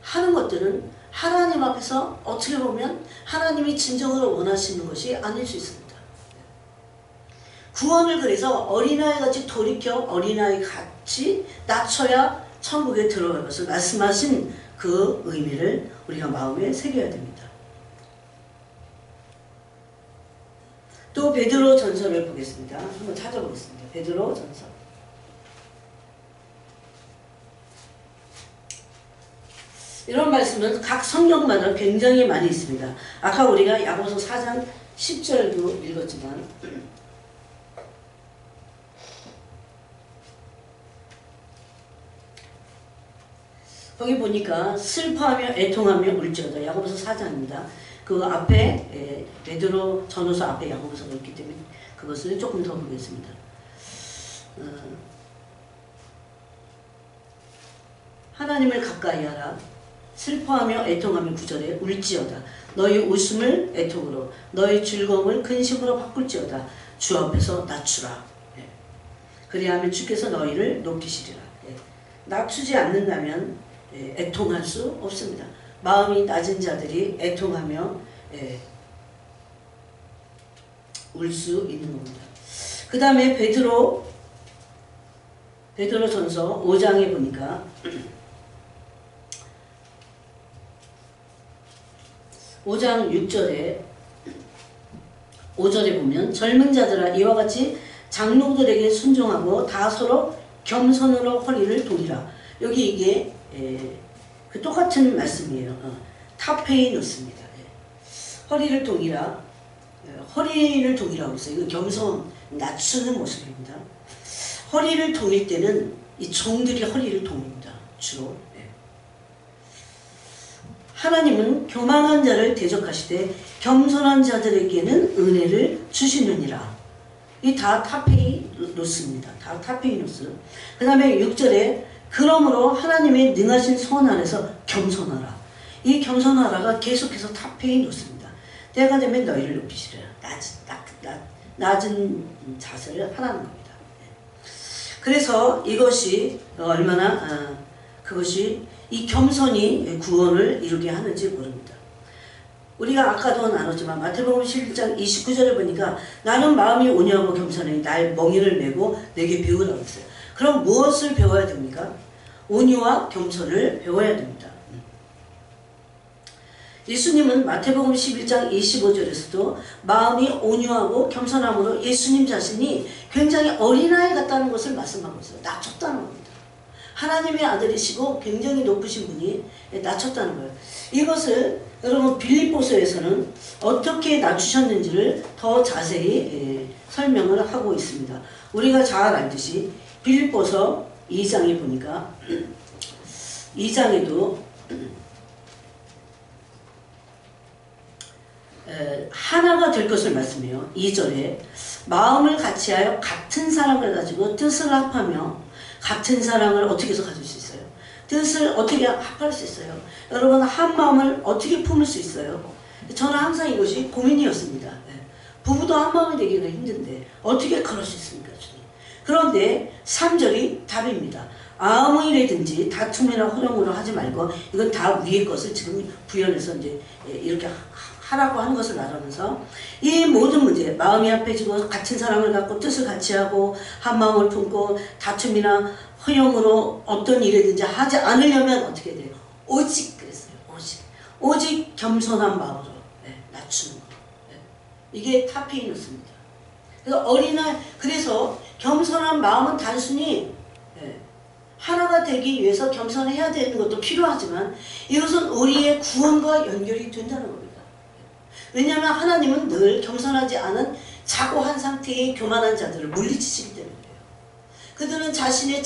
하는 것들은 하나님 앞에서 어떻게 보면 하나님이 진정으로 원하시는 것이 아닐 수 있습니다. 구원을 그래서 어린아이같이 돌이켜 어린아이같이 낮춰야 천국에 들어갈 것을 말씀하신 그 의미를 우리가 마음에 새겨야 됩니다. 또 베드로 전서를 보겠습니다. 한번 찾아보겠습니다. 베드로 전서. 이런 말씀은 각 성경마다 굉장히 많이 있습니다. 아까 우리가 야고보서 4장 10절도 읽었지만 거기 보니까 슬퍼하며 애통하며 울지어다. 야고보서 4장입니다. 그 앞에 베드로 전후서 앞에 야고보서가 있기 때문에 그것을 조금 더 보겠습니다. 하나님을 가까이 하라. 슬퍼하며 애통하며 9절에 울지어다. 너희 웃음을 애통으로 너희 즐거움을 근심으로 바꿀지어다. 주 앞에서 낮추라. 그리하면 주께서 너희를 높이시리라. 낮추지 않는다면 애통할 수 없습니다. 마음이 낮은 자들이 애통하며 울 수 있는 겁니다. 그 다음에 베드로전서 5장에 보니까 5장 5절에 보면 젊은 자들아 이와 같이 장로들에게 순종하고 다 서로 겸손으로 허리를 동이라. 여기 이게 그 똑같은 말씀이에요. 타페이누스입니다. 허리를 동이라. 허리를 동이라고 했어요. 이거 겸손, 낮추는 모습입니다. 허리를 동일 때는 이 종들이 허리를 동입니다. 주로. 하나님은 교만한 자를 대적하시되 겸손한 자들에게는 은혜를 주시느니라. 이 다 타페이누스입니다. 다 타페이누스. 그 다음에 6절에 그러므로 하나님의 능하신 손 안에서 겸손하라. 이 겸손하라가 계속해서 타페이누스입니다. 때가 되면 너희를 높이시리라. 낮은 자세를 하라는 겁니다. 그래서 이것이 얼마나 그것이 이 겸손이 구원을 이루게 하는지 모릅니다. 우리가 아까도 나눴지만 마태복음 11장 29절을 보니까 나는 마음이 온유하고 겸손하니 나의 멍에를 메고 내게 배우라고 했어요. 그럼 무엇을 배워야 됩니까? 온유와 겸손을 배워야 됩니다. 예수님은 마태복음 11장 25절에서도 마음이 온유하고 겸손함으로 예수님 자신이 굉장히 어린아이 같다는 것을 말씀하고 있어요. 낮췄다는 겁니다. 하나님의 아들이시고 굉장히 높으신 분이 낮췄다는 거예요. 이것을 여러분 빌립보서에서는 어떻게 낮추셨는지를 더 자세히 설명을 하고 있습니다. 우리가 잘 알듯이 빌립보서 2장에 보니까 2장에도 하나가 될 것을 말씀해요. 2절에 마음을 같이하여 같은 사랑을 가지고 뜻을 합하며 같은 사랑을 어떻게 해서 가질 수 있어요? 뜻을 어떻게 합할 수 있어요? 여러분 한 마음을 어떻게 품을 수 있어요? 저는 항상 이것이 고민이었습니다. 부부도 한 마음이 되기가 힘든데 어떻게 그럴 수 있습니까? 주님? 그런데 3절이 답입니다. 아무 일이든지 다툼이나 호령으로 하지 말고 이건 다 위의 것을 지금 부연해서 이제 이렇게 하라고 하는 것을 말하면서 이 모든 문제 마음이 합해지고 같은 사랑을 갖고 뜻을 같이 하고 한 마음을 품고 다툼이나 허용으로 어떤 일이든지 하지 않으려면 어떻게 돼요? 오직 그랬어요. 오직 겸손한 마음으로 낮추는 거. 이게 타페이누스입니다. 그래서 그래서 겸손한 마음은 단순히 하나가 되기 위해서 겸손해야 되는 것도 필요하지만 이것은 우리의 구원과 연결이 된다는 겁니다. 왜냐하면 하나님은 늘 겸손하지 않은 자고한 상태의 교만한 자들을 물리치시기 때문이에요. 그들은 자신의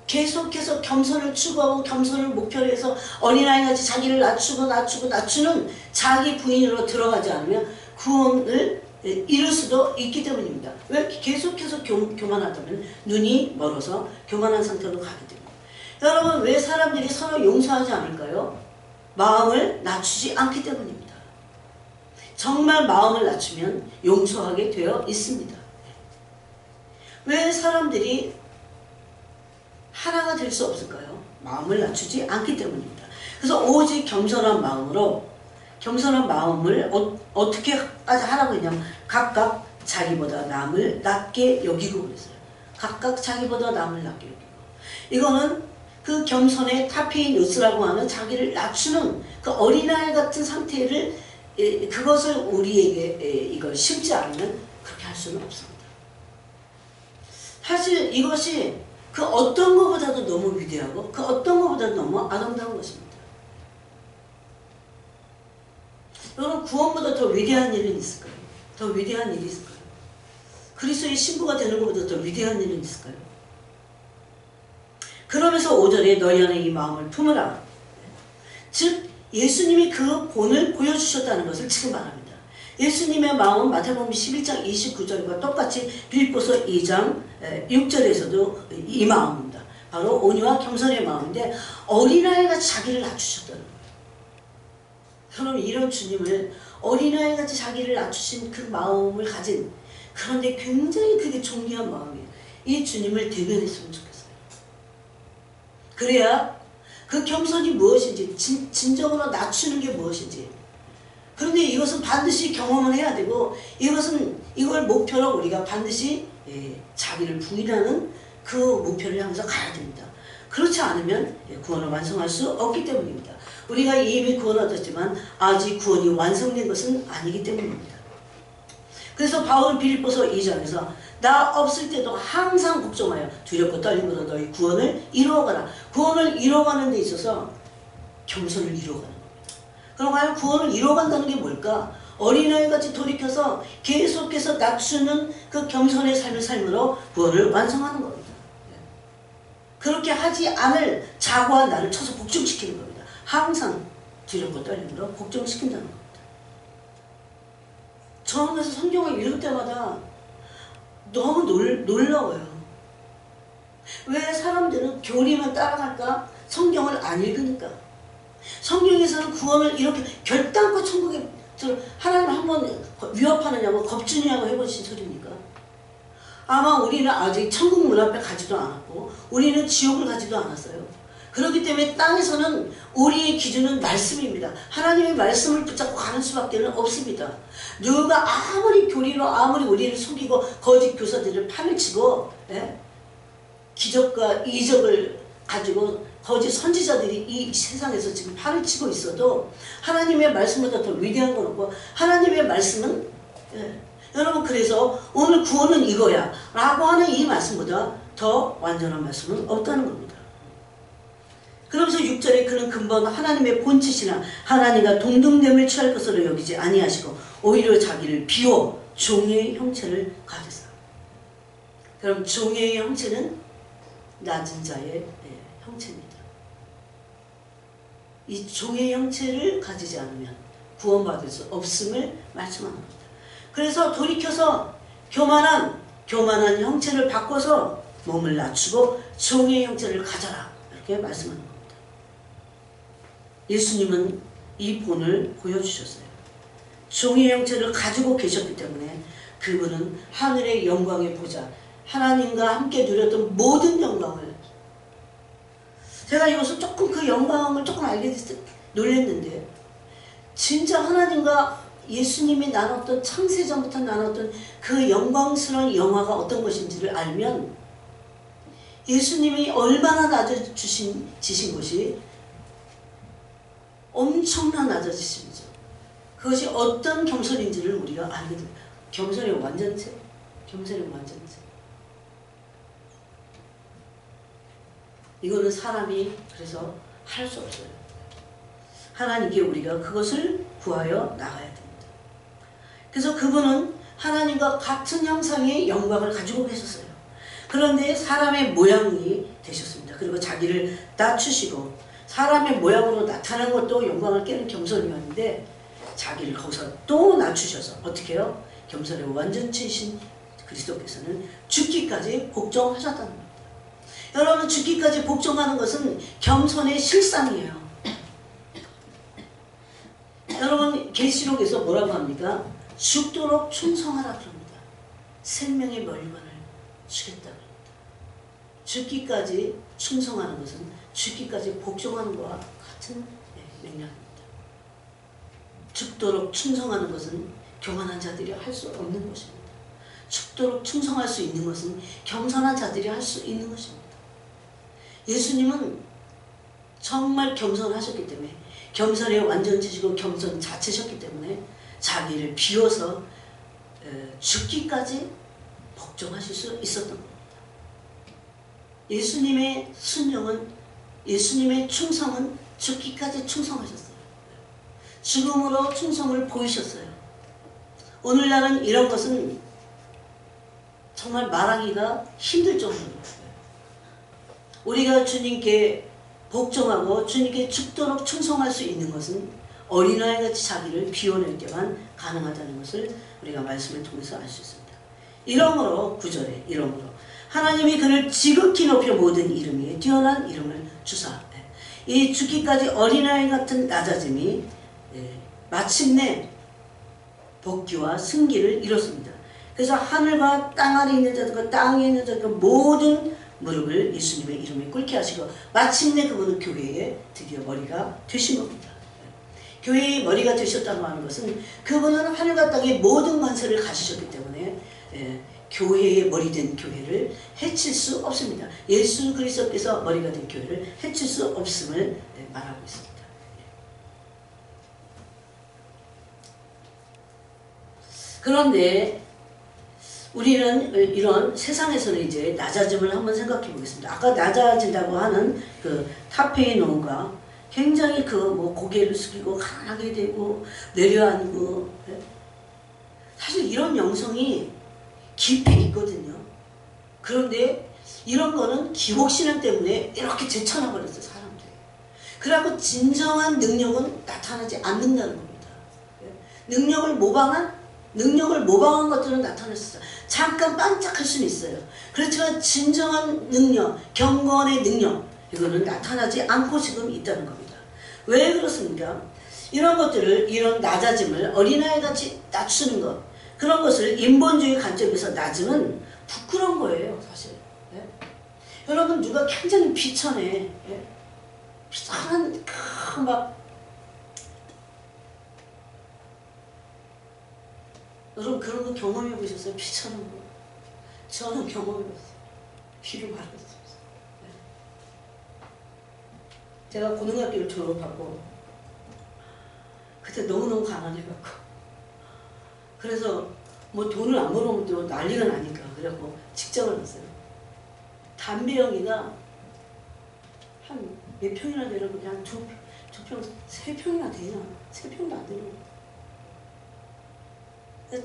계속해서 겸손을 추구하고 겸손을 목표로 해서 어린아이같이 자기를 낮추는 자기 부인으로 들어가지 않으면 구원을 이룰 수도 있기 때문입니다. 왜? 계속해서 교만하다면 눈이 멀어서 교만한 상태로 가게 됩니다. 여러분, 왜 사람들이 서로 용서하지 않을까요? 마음을 낮추지 않기 때문입니다. 정말 마음을 낮추면 용서하게 되어 있습니다. 왜 사람들이 하나가 될 수 없을까요? 마음을 낮추지 않기 때문입니다. 그래서 오직 겸손한 마음을 어떻게 하라고 했냐면 각각 자기보다 남을 낮게 여기고 그랬어요. 각각 자기보다 남을 낮게 여기고. 이거는 그 겸손의 타페이누스라고 하는 자기를 낮추는 그 어린아이 같은 상태를 그것을 우리에게 이걸 심지 않으면 그렇게 할 수는 없습니다. 사실 이것이 그 어떤 것보다도 너무 위대하고 그 어떤 것보다도 너무 아름다운 것입니다. 여러분, 구원보다 더 위대한 일은 있을까요? 더 위대한 일이 있을까요? 그리스도의 신부가 되는 것보다 더 위대한 일은 있을까요? 그러면서 5절에 너희 안에 이 마음을 품으라. 즉 예수님이 그 본을 보여주셨다는 것을 지금 말합니다. 예수님의 마음은 마태복음 11장 29절과 똑같이 빌립보서 2장 6절에서도 이 마음입니다. 바로 온유와 겸손의 마음인데 어린아이같이 자기를 낮추셨다는 거예요. 그럼 이런 주님을 어린아이같이 자기를 낮추신 그 마음을 가진, 그런데 굉장히 그게 존귀한 마음이에요. 이 주님을 대면했으면 좋겠어요. 그래야 그 겸손이 무엇인지, 진정으로 낮추는 게 무엇인지. 그런데 이것은 반드시 경험을 해야 되고, 이걸 목표로 우리가 반드시 자기를 부인하는 그 목표를 향해서 가야 됩니다. 그렇지 않으면 구원을 완성할 수 없기 때문입니다. 우리가 이미 구원을 얻었지만 아직 구원이 완성된 것은 아니기 때문입니다. 그래서 바울은 빌립보서 2장에서 나 없을 때도 항상 걱정하여 두렵고 떨림으로 너희 구원을 이루어가라. 구원을 이루어가는 데 있어서 겸손을 이루어가는 겁니다. 그럼 과연 구원을 이루어간다는 게 뭘까? 어린아이같이 돌이켜서 계속해서 낮추는 그 겸손의 삶을 삶으로 구원을 완성하는 겁니다. 그렇게 하지 않을 자고한 나를 쳐서 복종시키는 겁니다. 항상 두렵고 떨림으로 복종시킨다는 겁니다. 저는 그래서 성경을 읽을 때마다 너무 놀라워요. 왜 사람들은 교리만 따라갈까? 성경을 안 읽으니까. 성경에서는 구원을 이렇게 결단코 천국에 하나님 한번 위협하느냐고 겁주냐고 해보신 소리입니까? 아마 우리는 아직 천국 문 앞에 가지도 않았고 우리는 지옥을 가지도 않았어요. 그렇기 때문에 땅에서는 우리의 기준은 말씀입니다. 하나님의 말씀을 붙잡고 가는 수밖에 없습니다. 누가 아무리 교리로 아무리 우리를 속이고 거짓 교사들을 판을 치고 기적과 이적을 가지고 거짓 선지자들이 이 세상에서 지금 판을 치고 있어도 하나님의 말씀보다 더 위대한 건 없고 하나님의 말씀은 여러분, 그래서 오늘 구원은 이거야 라고 하는 이 말씀보다 더 완전한 말씀은 없다는 겁니다. 그러면서 6절에 그는 근본 하나님의 본체시나 하나님과 동등됨을 취할 것으로 여기지 아니하시고 오히려 자기를 비워 종의 형체를 가졌다. 그럼 종의 형체는 낮은 자의 형체입니다. 이 종의 형체를 가지지 않으면 구원받을 수 없음을 말씀하는 겁니다. 그래서 돌이켜서 교만한 형체를 바꿔서 몸을 낮추고 종의 형체를 가져라 이렇게 말씀하는 겁니다. 예수님은 이 본을 보여주셨어요. 종의 형체를 가지고 계셨기 때문에 그분은 하늘의 영광의 보좌, 하나님과 함께 누렸던 모든 영광을, 제가 이것을 조금 그 영광을 조금 알게 됐을 때 놀랐는데, 진짜 하나님과 예수님이 나눴던, 창세전부터 나눴던 그 영광스러운 영화가 어떤 것인지를 알면 예수님이 얼마나 낮아지신 것이 엄청난 낮아지심이죠. 그것이 어떤 겸손인지를 우리가 알게 됩니다. 겸손의 완전체, 겸손의 완전체. 이거는 사람이 그래서 할 수 없어요. 하나님께 우리가 그것을 구하여 나가야 됩니다. 그래서 그분은 하나님과 같은 형상의 영광을 가지고 계셨어요. 그런데 사람의 모양이 되셨습니다. 그리고 자기를 낮추시고 사람의 모양으로 나타난 것도 영광을 깨는 겸손이었는데 자기를 거기서 또 낮추셔서 어떻게 해요? 겸손의 완전체이신 그리스도께서는 죽기까지 복종하셨다는 겁니다. 여러분, 죽기까지 복종하는 것은 겸손의 실상이에요. 여러분, 계시록에서 뭐라고 합니까? 죽도록 충성하라 그럽니다. 생명의 멸관을 주겠다 그럽니다. 죽기까지 충성하는 것은 죽기까지 복종하는 것과 같은 맥락입니다. 죽도록 충성하는 것은 교만한 자들이 할 수 없는 것입니다. 죽도록 충성할 수 있는 것은 겸손한 자들이 할 수 있는 것입니다. 예수님은 정말 겸손하셨기 때문에 겸손의 완전체시고 겸손 자체셨기 때문에 자기를 비워서 죽기까지 복종하실 수 있었던 겁니다. 예수님의 순종은, 예수님의 충성은 죽기까지 충성하셨어요. 죽음으로 충성을 보이셨어요. 오늘날은 이런 것은 정말 말하기가 힘들 정도로 우리가 주님께 복종하고 주님께 죽도록 충성할 수 있는 것은 어린아이같이 자기를 비워낼 때만 가능하다는 것을 우리가 말씀을 통해서 알 수 있습니다. 이러므로 9절에 이러므로 하나님이 그를 지극히 높여 모든 이름 위에 뛰어난 이름을 주사, 이 죽기까지 어린아이 같은 낮아짐이 마침내 복귀와 승기를 이뤘습니다. 그래서 하늘과 땅 아래 있는 자들과 땅 위에 있는 자들과 모든 무릎을 예수님의 이름에 꿇게 하시고 마침내 그분은 교회의 드디어 머리가 되신 겁니다. 교회의 머리가 되셨다고 하는 것은 그분은 하늘과 땅의 모든 관세를 가지셨기 때문에 교회의 머리 된 교회를 해칠 수 없습니다. 예수 그리스도께서 머리가 된 교회를 해칠 수 없음을 말하고 있습니다. 그런데 우리는 이런 세상에서는 이제 낮아짐을 한번 생각해 보겠습니다. 아까 낮아진다고 하는 그 타페이논과 굉장히 고개를 숙이고 가난하게 되고 내려앉고, 사실 이런 영성이 깊이 있거든요. 그런데 이런 거는 기복신앙 때문에 이렇게 제쳐놔 버렸어요, 사람들이. 그래갖고 진정한 능력은 나타나지 않는다는 겁니다. 능력을 모방한 것들은 나타났어요. 잠깐 반짝할 수는 있어요. 그렇지만 진정한 능력, 경건의 능력, 이거는 나타나지 않고 지금 있다는 겁니다. 왜 그렇습니까? 이런 것들을, 이런 낮아짐을 어린아이같이 낮추는 것, 그런 것을 인본주의 관점에서 낮으면 부끄러운 거예요, 사실. 예? 여러분, 누가 굉장히 비천해. 예? 비천한, 여러분 그런 거 경험해 보셨어요? 비천한 거. 저는 경험해 봤어요. 비를 말할 수 없어요. 네. 제가 고등학교를 졸업하고 그때 너무너무 가난해갖고 그래서 뭐 돈을 안 벌어오면 또 난리가 나니까 그래갖고 직장을 갔어요. 담배 연기가 한 몇 평이나 되려고 그냥 두 평, 세 평이나 되냐? 세 평도 안 되는 거예요.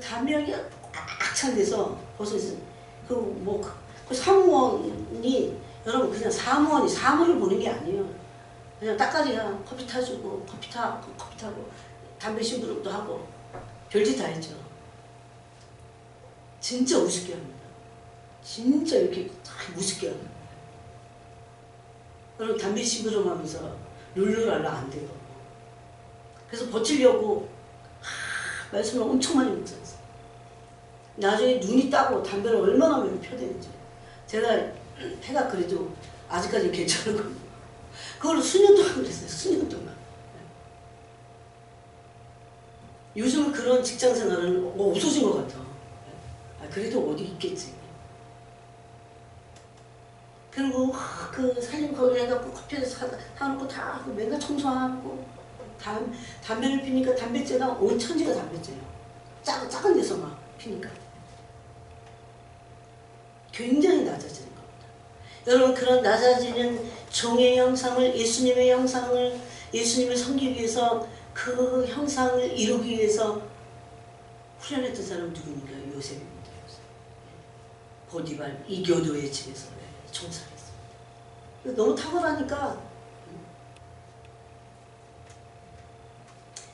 담배 연기가 꽉 돼서 벌써 그 사무원이, 여러분 그냥 사무원이 사무를 보는 게 아니에요. 그냥 따까리가 커피 타주고 커피 타고 담배 심부름도 하고 별짓 다 했죠. 진짜 우습게 합니다. 진짜 이렇게 우습게 합니다. 그럼 담배 심부름 하면서 룰루랄라 안 돼요. 그래서 버티려고 말씀을 엄청 많이 묵상했어요. 나중에 눈이 따고 담배를 얼마나 많이 펴대는지. 제가 해가 그래도 아직까지 괜찮은 겁니다. 그걸 수년 동안 그랬어요. 수년 동안. 요즘은 그런 직장 생활은 없어진 것 같아. 그래도 어디 있겠지. 그리고 그 살림 거기를 해갖고 커피를 사놓고 다 하고 맨날 청소하고 담배를 피니까 담배째가 온 천지가 담배째예요. 작은 데서 막 피니까. 굉장히 낮아지는 겁니다. 여러분 그런 낮아지는 종의 형상을 예수님의 형상을 예수님을 섬기기 위해서 그 형상을 이루기 위해서 훈련했던 사람은 누굽니까? 요셉입니다. 요셉. 보디발 이교도의 집에서 종살이했어요. 너무 탁월하니까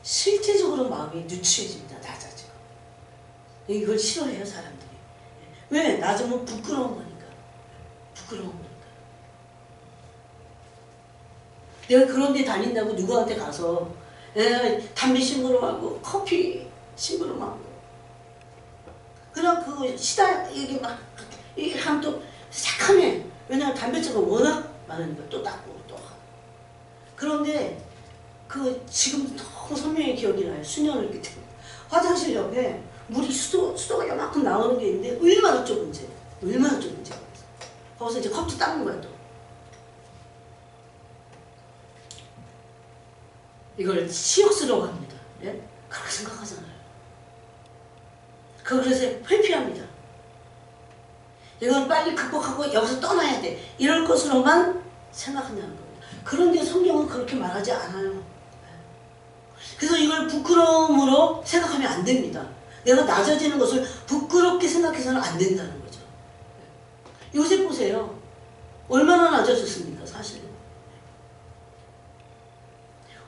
실제적으로 마음이 누추해집니다. 낮아지고. 이걸 싫어해요 사람들이. 왜? 낮으면 부끄러운 거니까. 부끄러운 거니까. 내가 그런 데 다닌다고 누구한테 가서 담배 심부름하고 커피 심부름하고 그럼 그 시다 이게 막 이게 하면 또 새카매. 왜냐하면 담배자가 워낙 많으니까 또 닦고 또 하고. 그런데 그 지금 너무 선명히 기억이 나요. 수년을 이렇게 화장실 옆에 물이 수도가 요만큼 나오는 게 있는데 얼마나 좁은지 거기서 이제 컵도 닦는 거야 또. 이걸 치욕스러워합니다. 예? 그렇게 생각하잖아요. 그래서 회피합니다. 이건 빨리 극복하고 여기서 떠나야 돼. 이럴 것으로만 생각한다는 겁니다. 그런데 성경은 그렇게 말하지 않아요. 그래서 이걸 부끄러움으로 생각하면 안 됩니다. 내가 낮아지는 것을 부끄럽게 생각해서는 안 된다는 거죠. 요셉 보세요. 얼마나 낮아졌습니까 사실은.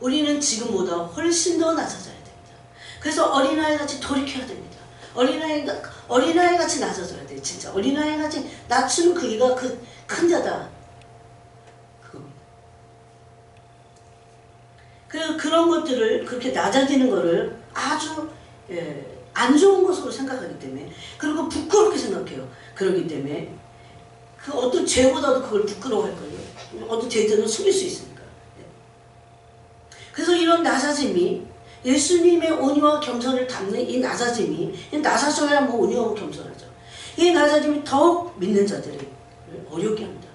우리는 지금보다 훨씬 더 낮아져야 됩니다. 그래서 어린아이같이 돌이켜야 됩니다. 어린아이같이 낮아져야 돼요. 진짜 어린아이같이 낮추는 그이가 큰 자다. 그런 것들을 그렇게 낮아지는 거를 아주 안 좋은 것으로 생각하기 때문에 그리고 부끄럽게 생각해요. 그렇기 때문에 그 어떤 죄보다도 그걸 부끄러워할 거예요. 어떤 죄들은 숨길 수 있으니까. 그래서 이런 낮아짐이 예수님의 온유와 겸손을 담는 이 낮아짐이 낮아져야 뭐 온유하고 겸손하죠. 이 낮아짐이 더욱 믿는 자들이 어렵게 합니다.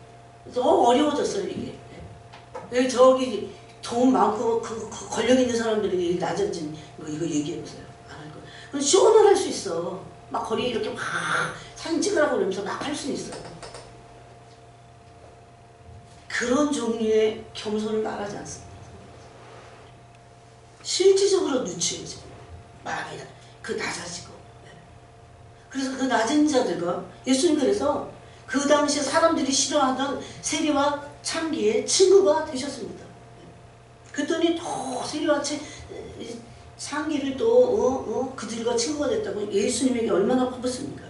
더 어려워졌어요 이게. 저기 돈 많고 그 권력 있는 사람들이 낮아진 거 이거 얘기해보세요. 안 할 거. 그럼 쇼는 할 수 있어. 막 거리에 이렇게 막 사진 찍으라고 그러면서 막 할 수 있어요. 그런 종류의 겸손을 말하지 않습니다. 실질적으로 누추해지고 마음이 낮아지고. 그래서 그 낮은 자들과 예수님 그래서 그 당시에 사람들이 싫어하던 세리와 창기의 친구가 되셨습니다. 그랬더니 또 세리와 창기를 또 그들과 친구가 됐다고 예수님에게 얼마나 퍼붓습니까?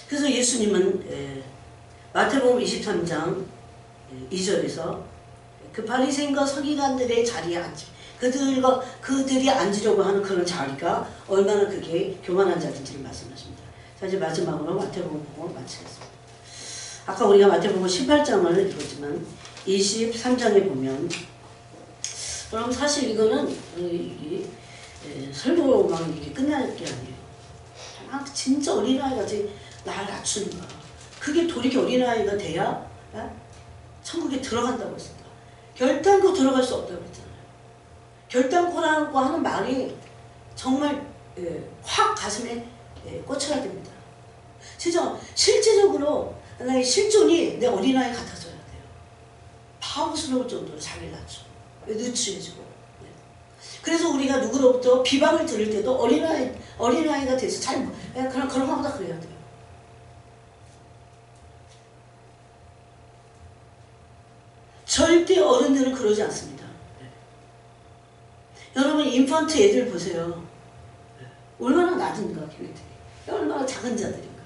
그래서 예수님은 마태복음 23장 2절에서 그 바리새인과 서기관들의 자리에 앉지 그들이 앉으려고 하는 그런 자리가 얼마나 그게 교만한 자리인지를 말씀하십니다. 자 이제 마지막으로 마태복음 보고 마치겠습니다. 아까 우리가 마태복음 18장을 읽었지만 23장에 보면 그럼 사실 이거는 설교만 이렇게 끝날 게 아니에요. 진짜 어린아이같이 날 낮추는 거야. 그게 돌이켜 어린아이가 돼야 천국에 들어간다고 했습니다. 결단코 들어갈 수 없다고 했잖아요. 결단코라고 하는 말이 정말 확 가슴에 꽂혀야 됩니다. 진짜 실제적으로 나의 실존이 내 어린아이 같아져야 돼요. 바보스러울 정도로 자기를 낮춰. 누추해지고. 그래서 우리가 누구로부터 비방을 들을 때도 어린아이가 돼서 그런 거보다 그래야 돼요. 절대 어른들은 그러지 않습니다. 여러분 인펀트 애들 보세요. 얼마나 낮은가 걔네들이. 얼마나 작은 자들인가.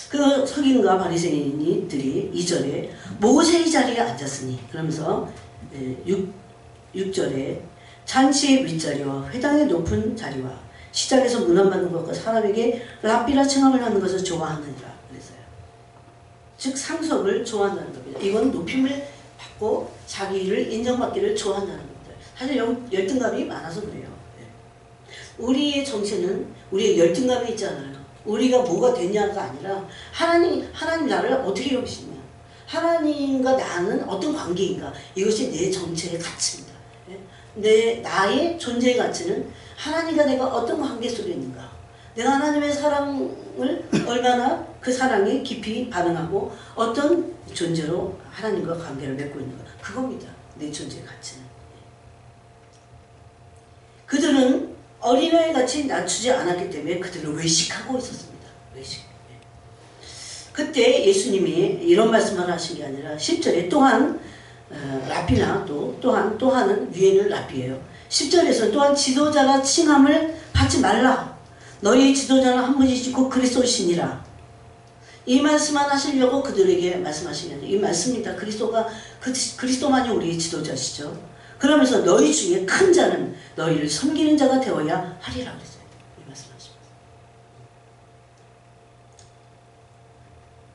그 서기관과 바리새인들이 2절에 모세의 자리에 앉았으니 그러면서 6절에 잔치의 윗자리와 회당의 높은 자리와 시장에서 문안받는 것과 사람에게 랍비라 칭함을 하는 것을 좋아하느니라 그랬어요. 즉 상속을 좋아한다는 겁니다. 이건 높임을 받고 자기를 인정받기를 좋아한다는 겁니다. 사실 열등감이 많아서 그래요. 우리의 정체는 우리의 열등감이 있잖아요. 우리가 뭐가 됐냐가 아니라 하나님 나를 어떻게 여기시냐, 하나님과 나는 어떤 관계인가, 이것이 내 정체의 가치입니다. 나의 존재의 가치는 하나님과 내가 어떤 관계 속에 있는가? 내가 하나님의 사랑을 얼마나 그 사랑에 깊이 반응하고 어떤 존재로 하나님과 관계를 맺고 있는가? 그겁니다. 내 존재의 가치는. 그들은 어린아이 같이 낮추지 않았기 때문에 그들은 외식하고 있었습니다. 외식. 그때 예수님이 이런 말씀을 하신 게 아니라 10절에 또한 라피나 또한은 위에는 라피예요. 10절에서 또한 지도자가 칭함을 받지 말라. 너희의 지도자는 한 분이시지 곧 그리스도시니라. 이 말씀만 하시려고 그들에게 말씀하신 게 아니라 이 말씀입니다. 그리스도만이 우리의 지도자시죠. 그러면서 너희 중에 큰 자는 너희를 섬기는 자가 되어야 하리라 그랬어요. 이 말씀하십니다.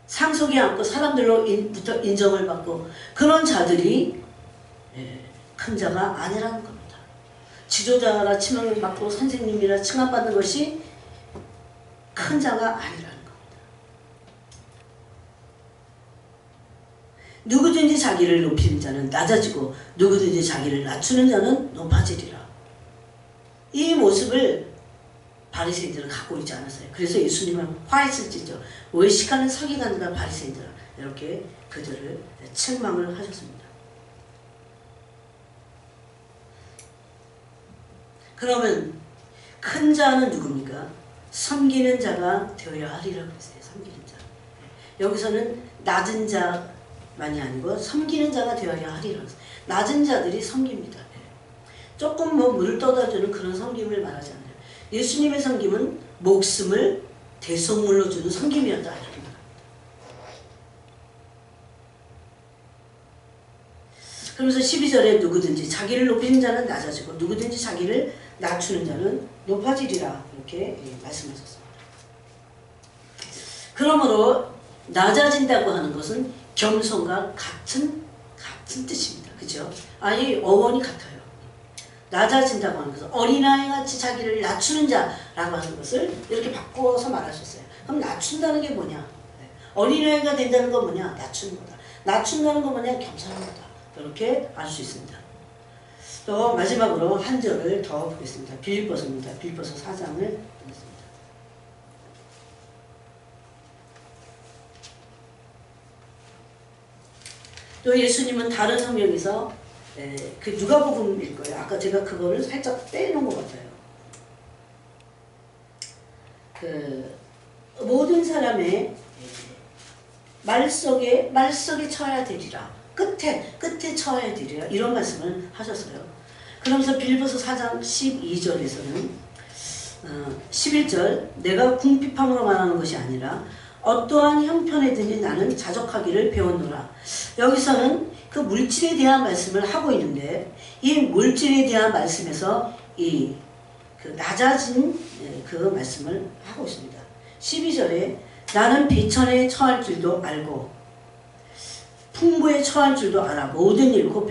상속이 않고 사람들로부터 인정을 받고 그런 자들이 큰 자가 아니라는 겁니다. 지도자라 칭함을 받고 선생님이라 칭함받는 것이 큰 자가 아니라는 겁니다. 누구든지 자기를 높이는 자는 낮아지고 누구든지 자기를 낮추는 자는 높아지리라. 이 모습을 바리새인들은 갖고 있지 않았어요. 그래서 예수님은 화했을 지죠. 외식하는 서기관과 바리새인들 이렇게 그들을 책망을 하셨습니다. 그러면 큰 자는 누굽니까? 섬기는 자가 되어야 하리라 그랬어요. 섬기는 자. 여기서는 낮은 자만이 아니고 섬기는 자가 되어야 하리라 그랬어요. 낮은 자들이 섬깁니다. 조금 물 떠다주는 그런 섬김을 말하지 않아요. 예수님의 섬김은 목숨을 대속물로 주는 섬김이었다. 이렇게 말합니다. 그러면서 12절에 누구든지 자기를 높이는 자는 낮아지고 누구든지 자기를 낮추는 자는 높아지리라 이렇게 말씀하셨습니다. 그러므로 낮아진다고 하는 것은 겸손과 같은 뜻입니다. 그죠? 아니 어원이 같아요. 낮아진다고 하는 것은 어린아이같이 자기를 낮추는 자라고 하는 것을 이렇게 바꿔서 말하셨어요. 그럼 낮춘다는 게 뭐냐? 어린아이가 된다는 건 뭐냐? 낮추는 거다. 낮춘다는 건 뭐냐? 겸손한 거다. 이렇게 알 수 있습니다. 또 마지막으로 한 절을 더 보겠습니다. 빌립보서입니다. 빌립보서 4장을 보겠습니다. 또 예수님은 다른 성경에서 그 누가복음일 거예요. 아까 제가 그거를 살짝 떼놓은 것 같아요. 그 모든 사람의 말 속에 쳐야 되리라. 끝에 쳐야 되리라. 이런 말씀을 하셨어요. 그러면서 빌립보서 4장 12절에서는 11절 내가 궁핍함으로 말하는 것이 아니라 어떠한 형편에든지 나는 자족하기를 배웠노라. 여기서는 그 물질에 대한 말씀을 하고 있는데 이 물질에 대한 말씀에서 그 낮아진 그 말씀을 하고 있습니다. 12절에 나는 비천에 처할 줄도 알고 풍부에 처할 줄도 알아 모든 잃고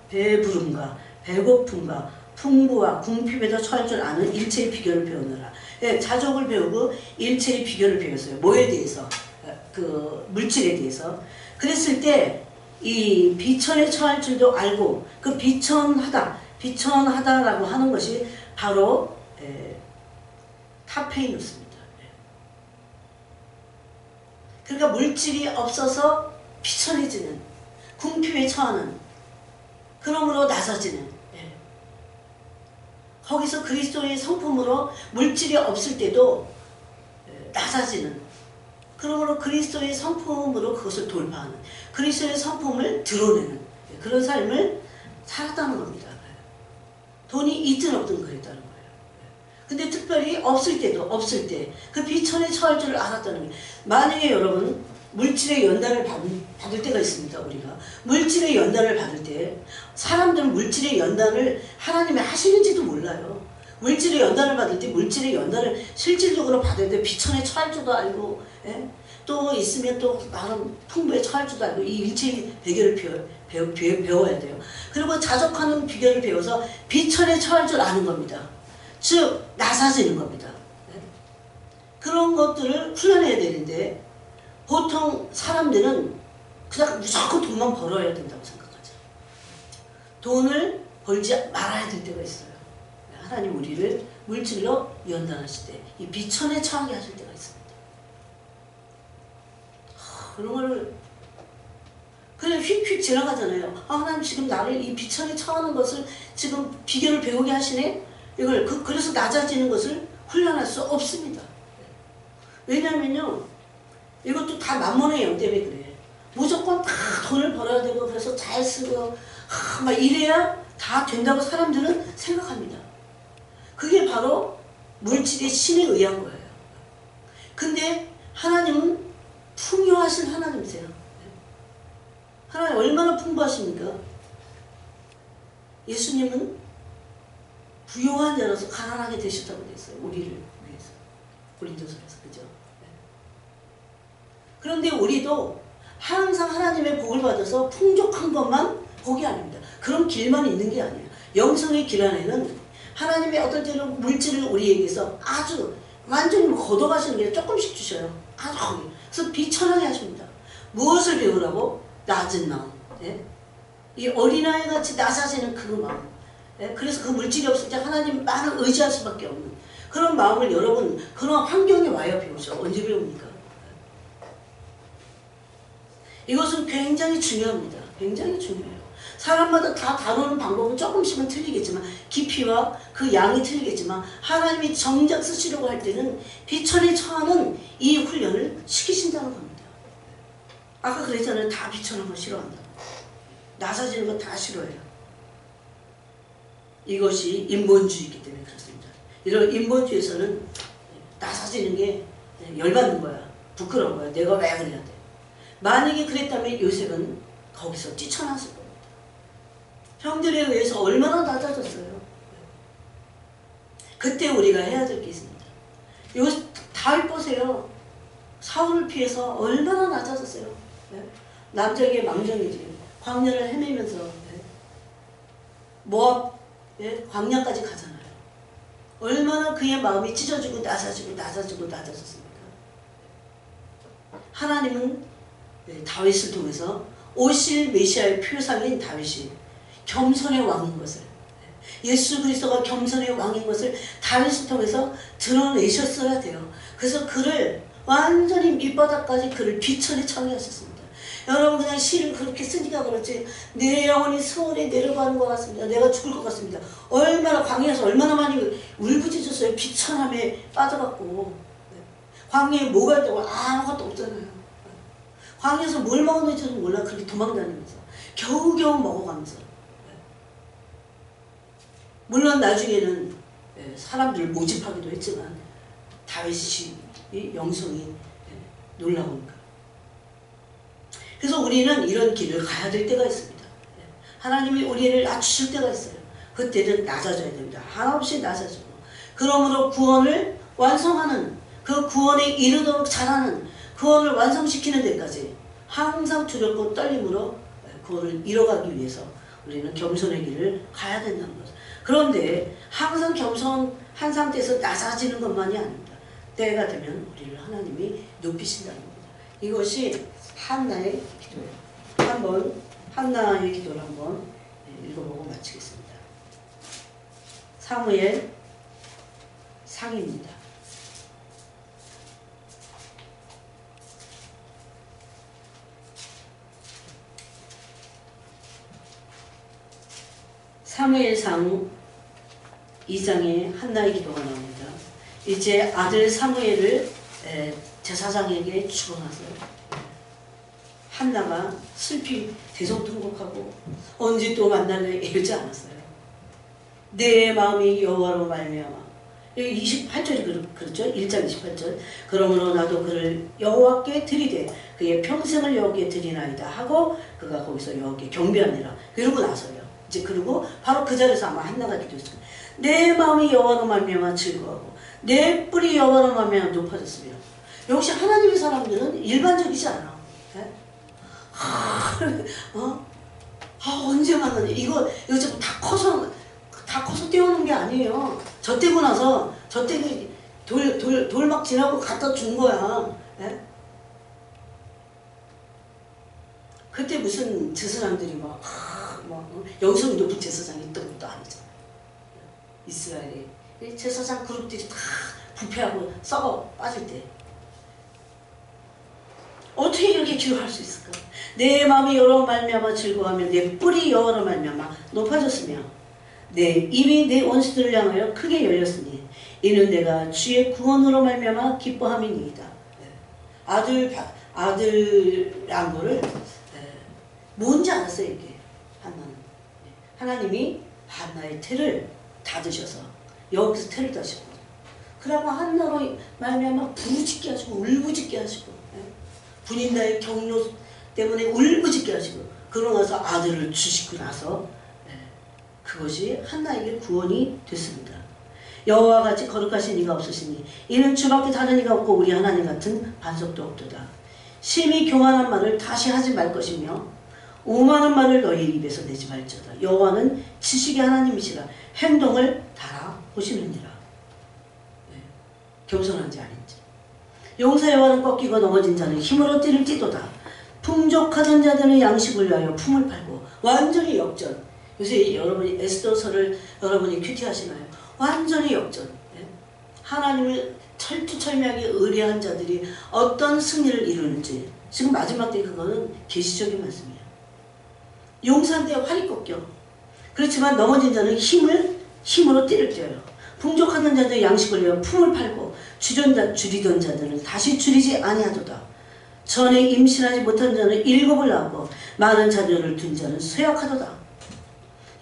배부름과 배고픔과 풍부와 궁핍에도 처할 줄 아는 일체의 비결을 배우느라. 자족을 배우고 일체의 비결을 배웠어요. 뭐에 대해서? 그 물질에 대해서. 그랬을 때 이 비천에 처할 줄도 알고 그 비천하다라고 하는 것이 바로 타페이누스입니다. 그러니까 물질이 없어서 비천해지는 궁핍에 처하는 그러므로 낮아지는 거기서 그리스도의 성품으로 물질이 없을 때도 낮아지는 그러므로 그리스도의 성품으로 그것을 돌파하는 그리스도의 성품을 드러내는 그런 삶을 살았다는 겁니다. 돈이 있든 없든 그랬다는 거예요. 근데 특별히 없을 때 그 비천에 처할 줄 알았다는 거예요. 만약에 여러분 물질의 연단을 받을 때가 있습니다. 우리가 물질의 연단을 받을 때 사람들은 물질의 연단을 하나님이 하시는지도 몰라요. 물질의 연단을 받을 때 물질의 연단을 실질적으로 받을 때 비천에 처할 줄도 알고 또 있으면 또 나름 풍부에 처할 줄도 알고 이 일체의 비결을 배워야 돼요. 그리고 자족하는 비결을 배워서 비천에 처할 줄 아는 겁니다. 즉 낮아지는 겁니다. 그런 것들을 훈련해야 되는데 보통 사람들은 그냥 무조건 돈만 벌어야 된다고 생각하죠. 돈을 벌지 말아야 될 때가 있어요. 하나님 우리를 물질로 연단하실 때, 이 비천에 처하게 하실 때가 있습니다. 그런 거를 그냥 휙휙 지나가잖아요. 하나님 지금 나를 이 비천에 처하는 것을 지금 비결을 배우게 하시네? 이걸 그래서 낮아지는 것을 훈련할 수 없습니다. 왜냐면요, 이것도 다 만몬의 영 때문에 그래. 무조건 다 돈을 벌어야 되고 그래서 잘 쓰고 막 이래야 다 된다고 사람들은 생각합니다. 그게 바로 물질의 신에 의한 거예요. 근데 하나님은 풍요하신 하나님이세요. 하나님 얼마나 풍부하십니까? 예수님은 부요한 자라서 가난하게 되셨다고 되어 있어요. 우리를 위해서. 고린도서에서. 그죠? 그런데 우리도 항상 하나님의 복을 받아서 풍족한 것만 복이 아닙니다. 그런 길만 있는 게 아니에요. 영성의 길 안에는 하나님의 어떤 때는 물질을 우리에게서 아주 완전히 걷어가시는 게 조금씩 주셔요. 아주 거기. 그래서 비천하게 하십니다. 무엇을 배우라고? 낮은 마음. 예? 이 어린아이 같이 낮아지는 그 마음. 예? 그래서 그 물질이 없을 때 하나님만을 의지할 수밖에 없는 그런 마음을 여러분 그런 환경에 와야 배우죠. 언제 배웁니까? 이것은 굉장히 중요합니다. 굉장히 중요해요. 사람마다 다 다루는 방법은 조금씩은 틀리겠지만 깊이와 그 양이 틀리겠지만 하나님이 정작 쓰시려고 할 때는 비천에 처하는 이 훈련을 시키신다는 겁니다. 아까 그랬잖아요. 다 비천한 거 싫어한다. 낮아지는 거 다 싫어해요. 이것이 인본주의이기 때문에 그렇습니다. 이런 인본주의에서는 낮아지는 게 열받는 거야. 부끄러운 거야. 내가 왜 그래야 돼. 만약에 그랬다면 요셉은 거기서 뛰쳐나왔을 겁니다. 형들에 의해서 얼마나 낮아졌어요. 그때 우리가 해야 될 게 있습니다. 다윗 보세요. 사울을 피해서 얼마나 낮아졌어요. 네? 남자에게 망정이지. 광야를 헤매면서 네? 모압 네? 광야까지 가잖아요. 얼마나 그의 마음이 찢어지고 낮아졌습니까? 하나님은 네, 다윗을 통해서 오실 메시아의 표상인 다윗이 겸손의 왕인 것을 예수 그리스도가 겸손의 왕인 것을 다윗을 통해서 드러내셨어야 돼요. 그래서 그를 완전히 밑바닥까지 그를 비천에 처하게 하셨습니다. 여러분 그냥 시를 그렇게 쓰니까 그렇지 내 영혼이 수월에 내려가는 것 같습니다. 내가 죽을 것 같습니다. 얼마나 광야에서 얼마나 많이 울부짖었어요. 비천함에 빠져갖고 광야에 뭐가 있다고 아무것도 없잖아요. 광야에서 뭘 먹었는지도 몰라. 그렇게 도망다니면서 겨우겨우 먹어가면서 물론 나중에는 사람들을 모집하기도 했지만 다윗이 영성이 놀라우니까. 그래서 우리는 이런 길을 가야 될 때가 있습니다. 하나님이 우리를 낮추실 때가 있어요. 그때는 낮아져야 됩니다. 한없이 낮아지고 그러므로 구원을 완성하는 그 구원에 이르도록 잘하는 구원을 완성시키는 데까지 항상 두렵고 떨림으로 구원을 이뤄가기 위해서 우리는 겸손의 길을 가야 된다는 거죠. 그런데 항상 겸손한 상태에서 낮아지는 것만이 아닙니다. 때가 되면 우리를 하나님이 높이신다는 겁니다. 이것이 한나의 기도예요. 한번 한나의 기도를 한번 읽어보고 마치겠습니다. 사무엘 상입니다. 사무엘상 2장에 한나의 기도가 나옵니다. 이제 아들 사무엘을 제사장에게 주고 나서 한나가 슬피 대성통곡하고 언제 또 만날래 이러지 않았어요. 내 마음이 여호와로 말미암아. 여기 28절이 그렇죠? 1장 28절. 그러므로 나도 그를 여호와께 드리되 그의 평생을 여호와께 드리나이다 하고 그가 거기서 여호와께 경배하니라. 그러고 나서요. 이제 그리고 바로 그 자리에서 아마 한나가 기도했습니다. 내 마음이 여호와로 말미암아 즐거워하고 내 뿔이 여호와로 말미암아 높아졌으며. 역시 하나님의 사람들은 일반적이지 않아. 네? 언제 만나니? 이거 지금 다 커서 떼우는 게 아니에요. 저 떼고 나서 저 떼기 돌 막 지나고 갖다 준 거야. 네? 그때 무슨 제사장들이 막 영성이 높은 제사장이 있던 것도 아니잖아요. 이스라엘이 제사장 그룹들이 다 부패하고 썩어 빠질 때 어떻게 이렇게 기도할 수 있을까? 내 마음이 여호와로 말미암아 즐거워하며 내 뿔이 여호와로 말미암아 높아졌으며 내 입이 내 원수들을 향하여 크게 열렸으니 이는 내가 주의 구원으로 말미암아 기뻐함이니이다. 아들 난 거를 뭔지 알았어요. 이게 한나는. 하나님이 한나의 태를 닫으셔서 여기서 태를 닫으시고 그러고 한나로 말미암아 부르짖게 하시고 울부짖게 하시고 분인다의 경로 때문에 울부짖게 하시고 그러고 나서 아들을 주시고 나서 그것이 한나에게 구원이 됐습니다. 여호와와 같이 거룩하신 이가 없으시니 이는 주밖에 다른 이가 없고 우리 하나님 같은 반석도 없도다. 심히 교만한 말을 다시 하지 말 것이며 오만한 말을 너희 입에서 내지 말지어다. 여호와는 지식의 하나님이시라 행동을 달아보시느니라. 겸손한지 아닌지. 용사의 활은 꺾이고 넘어진 자는 힘으로 띠를 띠도다. 풍족하던 자들은 양식을 위하여 품을 팔고 완전히 역전. 요새 여러분이 에스더서를 여러분이 큐티하시나요? 완전히 역전. 하나님을 철두철미하게 의뢰한 자들이 어떤 승리를 이루는지 지금 마지막 때 그거는 계시적인 말씀이에요. 용사인데 활이 꺾여. 그렇지만 넘어진 자는 힘으로 띠를 떼어요. 풍족하던 자들 양식을 위하여 품을 팔고 줄이던 자들은 다시 줄이지 아니하도다. 전에 임신하지 못한 자는 7을 낳고 많은 자녀를 둔 자는 쇠약하도다.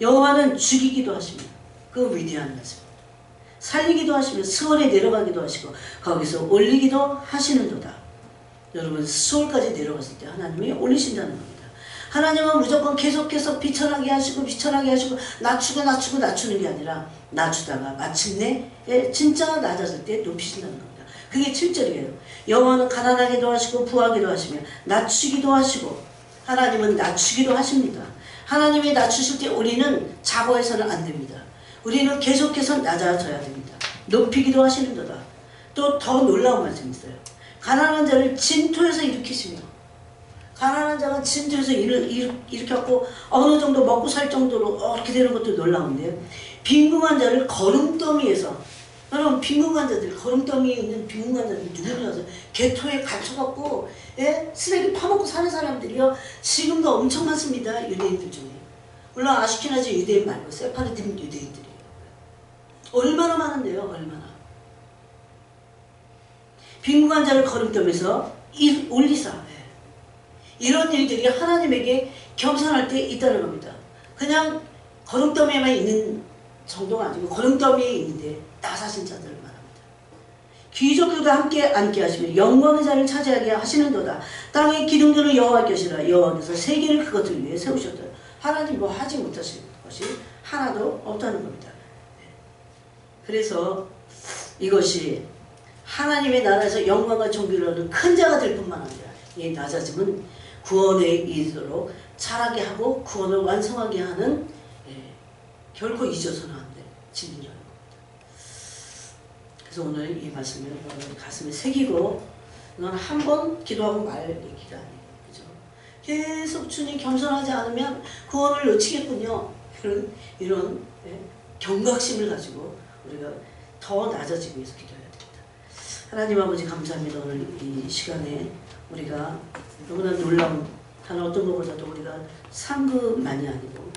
여호와는 죽이기도 하시며 그 위대한 말씀입니다. 살리기도 하시며 스월에 내려가기도 하시고 거기서 올리기도 하시는도다. 여러분 스월까지 내려갔을 때 하나님이 올리신다는 겁니다. 하나님은 무조건 계속해서 비천하게 하시고 낮추는 게 아니라 낮추다가 마침내 진짜 낮아질 때 높이신다는 겁니다. 그게 7절이에요. 여호와는 가난하기도 하시고 부하기도 하시며 낮추기도 하시고 하나님은 낮추기도 하십니다. 하나님이 낮추실 때 우리는 자고해서는 안 됩니다. 우리는 계속해서 낮아져야 됩니다. 높이기도 하시는도다. 또 더 놀라운 말씀이 있어요. 가난한 자를 진토에서 일으키시며 가난한 자가 진토에서 일으켰고 어느 정도 먹고 살 정도로 이렇게 되는 것도 놀라운데 빈궁한 자를 거름더미에서 여러분 빈궁한 자들 걸음더미에 있는 빈궁한 자들 누구냐서 개토에 갇혀갖고 쓰레기 파먹고 사는 사람들이요 지금도 엄청 많습니다. 유대인들 중에. 물론 아시케나지 유대인 말고 세파르딘 유대인들이에요. 얼마나 많은데요. 얼마나. 빈궁한 자를 거름더미에서 올리사. 이런 일들이 하나님에게 겸손할 때 있다는 겁니다. 그냥 거름더미에만 있는 정도가 아니고 거름더미에 있는데 나사신 자들을 말합니다. 귀족들과 함께 앉게 하시며 영광의 자리를 차지하게 하시는도다. 땅의 기둥들을 여호와께 하시라. 여호와께서 세계를 그것을 위해 세우셨다. 하나님 뭐 하지 못하신 것이 하나도 없다는 겁니다. 그래서 이것이 하나님의 나라에서 영광과 존귀를 얻는 큰 자가 될 뿐만 아니라 이 낮아짐은 구원에 이르도록 자라게 하고 구원을 완성하게 하는 결코 잊어서는 안 될 진리라는 겁니다. 그래서 오늘 이 말씀을 여러분 가슴에 새기고 이건 한 번 기도하고 말 얘기가 아니에요. 그죠? 계속 주님 겸손하지 않으면 구원을 놓치겠군요. 이런 경각심을 가지고 우리가 더 낮아지기 위해서 기도해야 됩니다. 하나님 아버지 감사합니다. 오늘 이 시간에 우리가 너무나 놀라운 다른 어떤 것보다도 우리가 상급만이 아니고